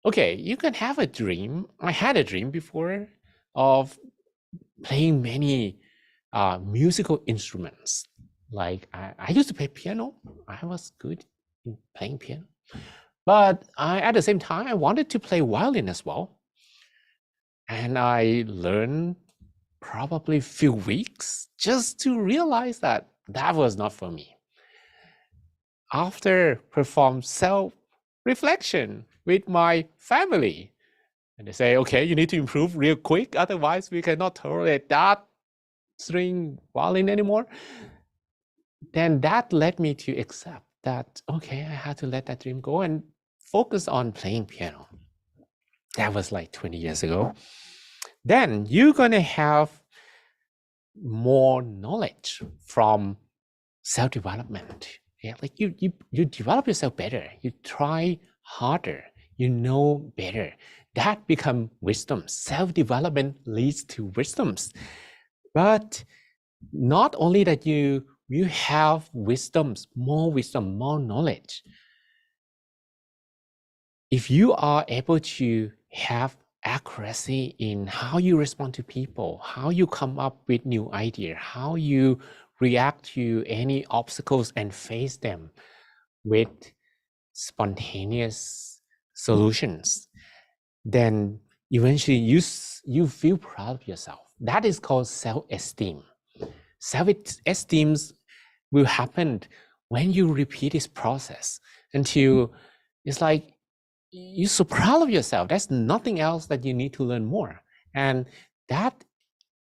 Okay, you can have a dream. I had a dream before of playing many musical instruments. Like I used to play piano. I was good in playing piano. But at the same time, I wanted to play violin as well. And I learned probably a few weeks just to realize that was not for me. After perform self-reflection with my family, and they say, okay, you need to improve real quick, otherwise we cannot tolerate that string violin anymore. Then that led me to accept that, okay, I had to let that dream go and focus on playing piano. That was like 20 years ago. Then you're gonna have more knowledge from self-development. Yeah, like you develop yourself better. You try harder. You know better. That become wisdom. Self-development leads to wisdoms. But not only that you have wisdoms, more knowledge. If you are able to have accuracy in how you respond to people, how you come up with new ideas, how you react to any obstacles and face them with spontaneous solutions, then eventually you feel proud of yourself. That is called self-esteem. Self-esteem will happen when you repeat this process until it's like you're so proud of yourself. There's nothing else that you need to learn more. And that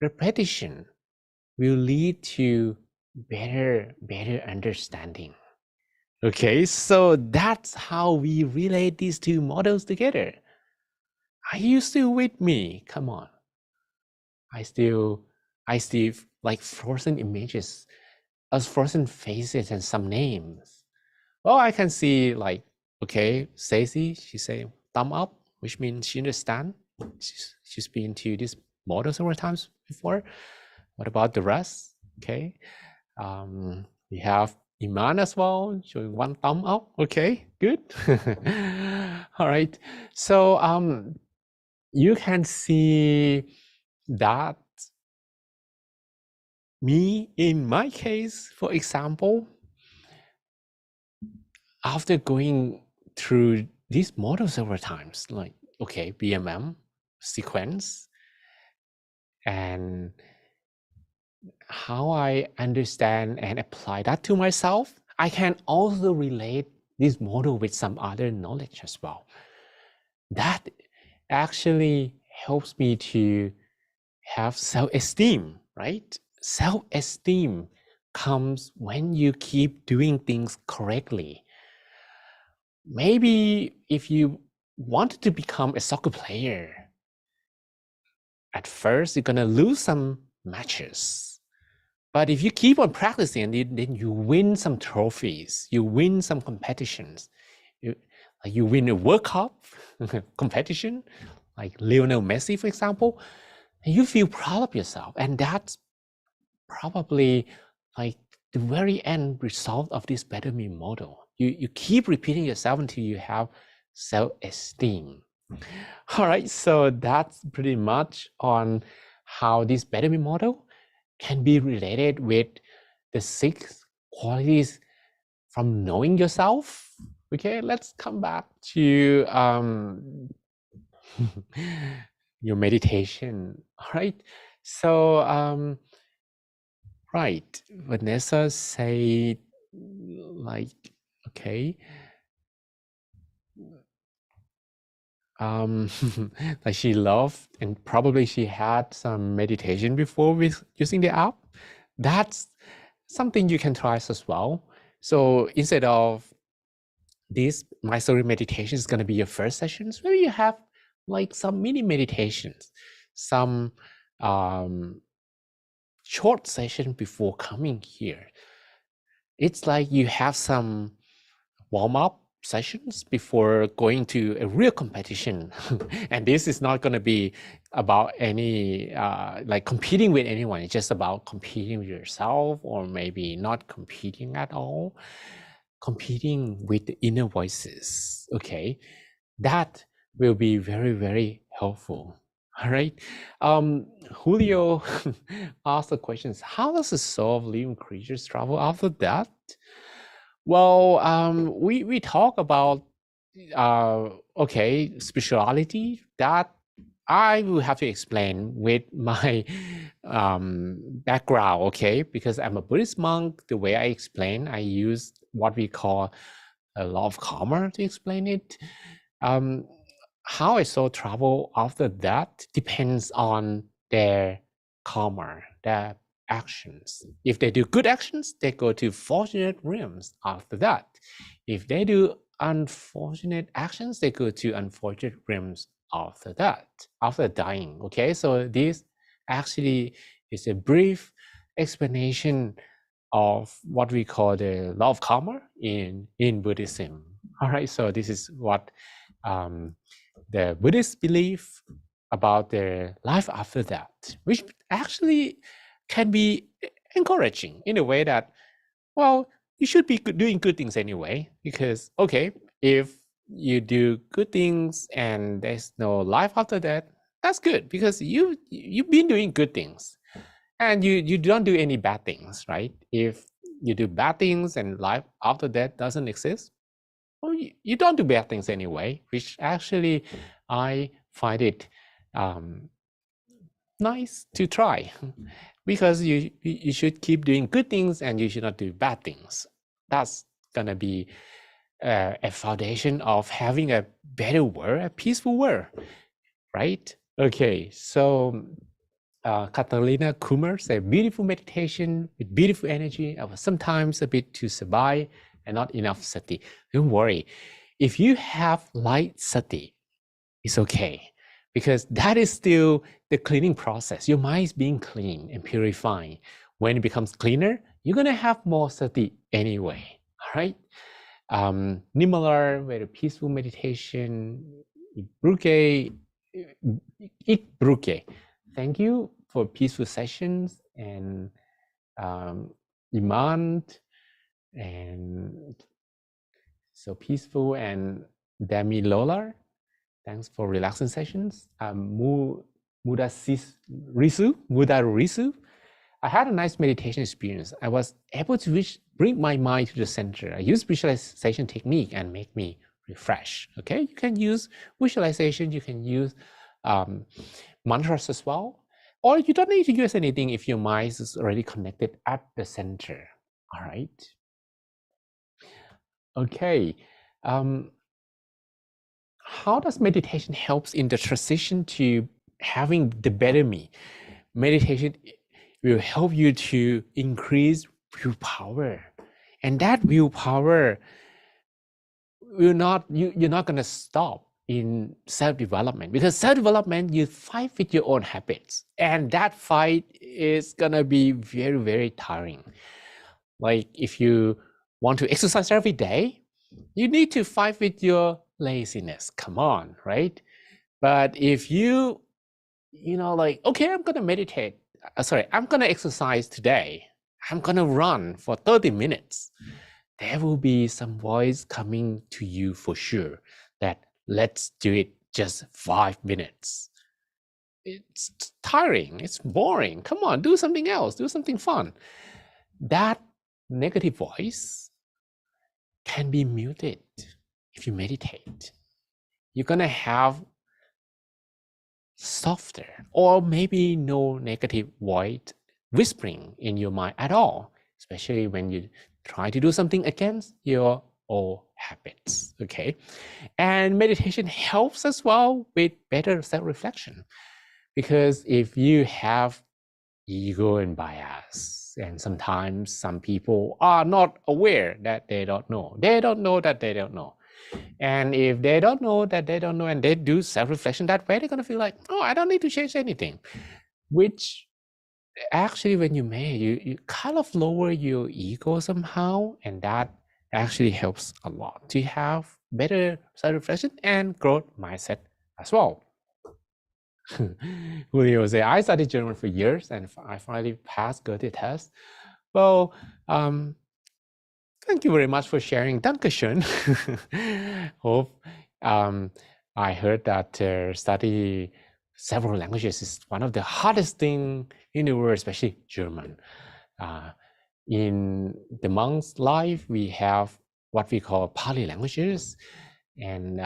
repetition will lead to better understanding. Okay, so that's how we relate these two models together. Are you still with me? Come on. I still like frozen images, as frozen faces and some names. Oh, I can see, like, okay, Stacy, she say thumb up, which means she understand. She's been to this model several times before. What about the rest? Okay. We have Iman as well, showing one thumb up. Okay, good. All right. So you can see that me, in my case, for example, after going through these models several times, like, okay, BMM, sequence, and how I understand and apply that to myself, I can also relate this model with some other knowledge as well. That actually helps me to have self-esteem, right? Self-esteem comes when you keep doing things correctly. Maybe if you wanted to become a soccer player, at first you're gonna lose some matches. But if you keep on practicing, then you win some trophies, you win some competitions. You win a World Cup competition, like Lionel Messi, for example, and you feel proud of yourself. And that's probably like the very end result of this better me model. You keep repeating yourself until you have self-esteem. All right, so that's pretty much on how this better me model can be related with the 6 qualities from knowing yourself. Okay, let's come back to your meditation. All right, so right, Vanessa said, like, okay, like she loved, and probably she had some meditation before with using the app. That's something you can try as well. So instead of this my story meditation is going to be your first sessions, maybe you have like some mini meditations, some short session before coming here. It's like you have some warm-up sessions before going to a real competition. And this is not going to be about any like competing with anyone. It's just about competing with yourself, or maybe not competing at all, competing with the inner voices. Okay, that will be very, very helpful. All right. Julio asked the questions, how does the soul of living creatures travel after death? Well, we talk about okay, spirituality, that I will have to explain with my background, okay? Because I'm a Buddhist monk. The way I explain, I use what we call a law of karma to explain it. How a soul travel after that depends on their karma, their actions. If they do good actions, they go to fortunate realms after that. If they do unfortunate actions, they go to unfortunate realms after that, after dying. Okay, so this actually is a brief explanation of what we call the law of karma in Buddhism. All right, so this is what the Buddhists believe about their life after that, which actually can be encouraging in a way that, well, you should be doing good things anyway, because, okay, if you do good things and there's no life after that, that's good, because you've been doing good things and you don't do any bad things, right? If you do bad things and life after that doesn't exist, well, you don't do bad things anyway, which actually I find it nice to try, because you should keep doing good things and you should not do bad things. That's gonna be a foundation of having a better world, a peaceful world, right? Okay, so Catalina Kumar said, beautiful meditation with beautiful energy. I was sometimes a bit too sabai and not enough sati. Don't worry. If you have light sati, it's okay, because that is still the cleaning process. Your mind is being clean and purifying. When it becomes cleaner, you're going to have more sati anyway. All right. Nimalar, very peaceful meditation. Bruke, Bruke. Thank you for peaceful sessions. And Iman, and so peaceful. And Demi Lolar, thanks for relaxing sessions. Muda Risu. I had a nice meditation experience. I was able to bring my mind to the center. I use visualization technique and make me refresh. Okay, you can use visualization. You can use mantras as well, or you don't need to use anything if your mind is already connected at the center. All right. Okay. How does meditation helps in the transition to having the better me? Meditation will help you to increase willpower, and that willpower will not, you're not going to stop in self-development, because self-development, you fight with your own habits, and that fight is going to be very, very tiring. Like if you want to exercise every day, you need to fight with your laziness. Come on, right? But if you know, like, okay, I'm going to meditate. I'm going to exercise today. I'm going to run for 30 minutes. There will be some voice coming to you for sure that let's do it just 5 minutes. It's tiring. It's boring. Come on, do something else. Do something fun. That negative voice can be muted if you meditate. You're going to have softer or maybe no negative voice whispering in your mind at all, especially when you try to do something against your old habits. Okay, and meditation helps as well with better self-reflection, because if you have ego and bias, And sometimes some people are not aware that they don't know. They don't know that they don't know. And if they don't know that they don't know and they do self-reflection that way, they're going to feel like, oh, I don't need to change anything. Which actually, when you you kind of lower your ego somehow. And that actually helps a lot to have better self-reflection and growth mindset as well. Julio say, I studied German for years and I finally passed Goethe test. Well, thank you very much for sharing. Dankeschön. Hope I heard that study several languages is one of the hardest thing in the world, especially German. In the monk's life, we have what we call Pali languages, and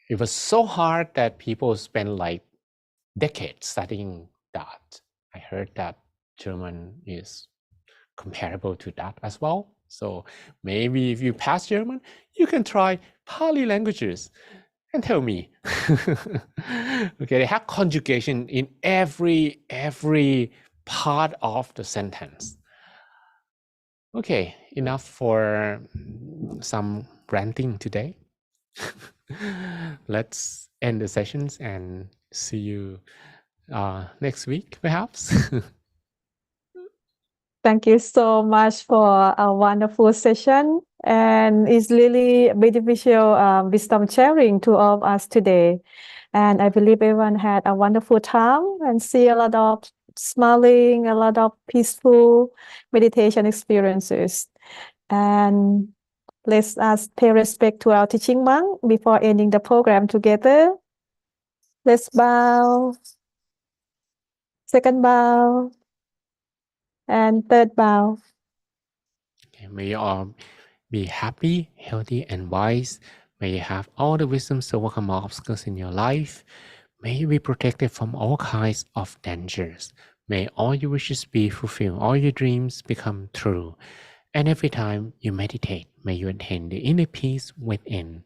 it was so hard that people spend like decades studying that. I heard that German is comparable to that as well. So maybe if you pass German, you can try Pali languages and tell me. Okay, they have conjugation in every part of the sentence. Okay, enough for some ranting today. Let's end the sessions and see you next week, perhaps. Thank you so much for a wonderful session. And it's really beneficial wisdom sharing to all of us today. And I believe everyone had a wonderful time and see a lot of smiling, a lot of peaceful meditation experiences. And let us pay respect to our teaching monk before ending the program together. Let's bow. Second bow. And third bow. Okay, may you all be happy, healthy, and wise. May you have all the wisdom to overcome all obstacles in your life. May you be protected from all kinds of dangers. May all your wishes be fulfilled, all your dreams become true. And every time you meditate, may you attain the inner peace within.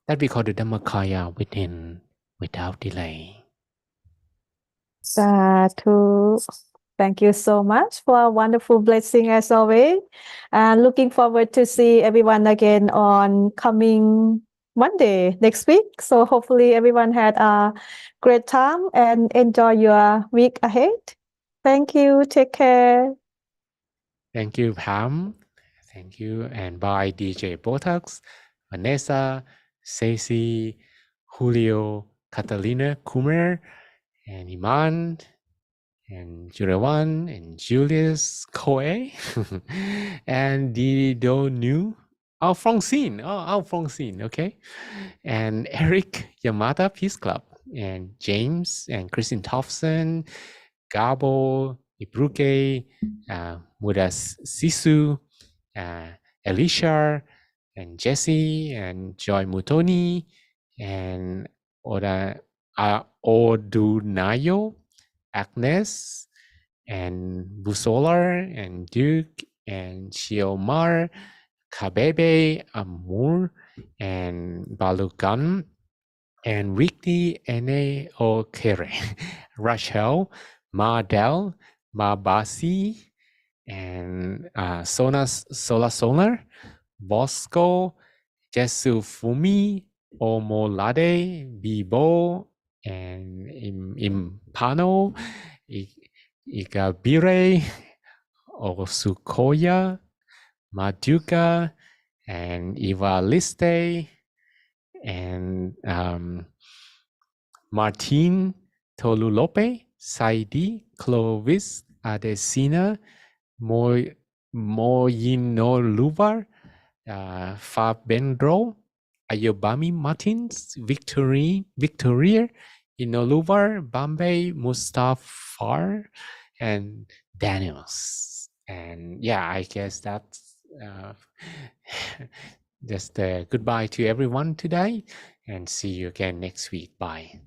That we call the Dhammakaya within, without delay. Sadhu. Thank you so much for a wonderful blessing as always. And looking forward to see everyone again on coming Monday next week. So hopefully everyone had a great time and enjoy your week ahead. Thank you. Take care. Thank you, Pam. Thank you. And bye, DJ Botox, Vanessa, Stacy, Julio, Catalina, Kumer, and Iman, and Jurawan, and Julius Koe, and Dido New, Alphonsine, Alphonsine, okay, and Eric Yamada Peace Club, and James, and Christine Thompson, Gabo, Ibruke, Mudas Sisu, Elisha, and Jesse, and Joy Mutoni, and Odunayo, Agnes, and Busolar, and Duke, and Shiomar, Kabebe, Amur, and Balugan, and Wiki, Ene Okere, Rachel, Mardell, Mabasi, and Solar Solar, Bosco, Jesu Fumi, Omolade, Bibo, and Impano, Igabire, Osukoya, Maduka, and Ivaliste, and Martin Tolulope, Saidi, Clovis, Adesina, Moyinoluvar, Fabendro, Ayobami Martins, Victoria, Inoluvar, Bombay, Mustafar, and Daniels. And yeah, I guess that's just goodbye to everyone today, and see you again next week. Bye.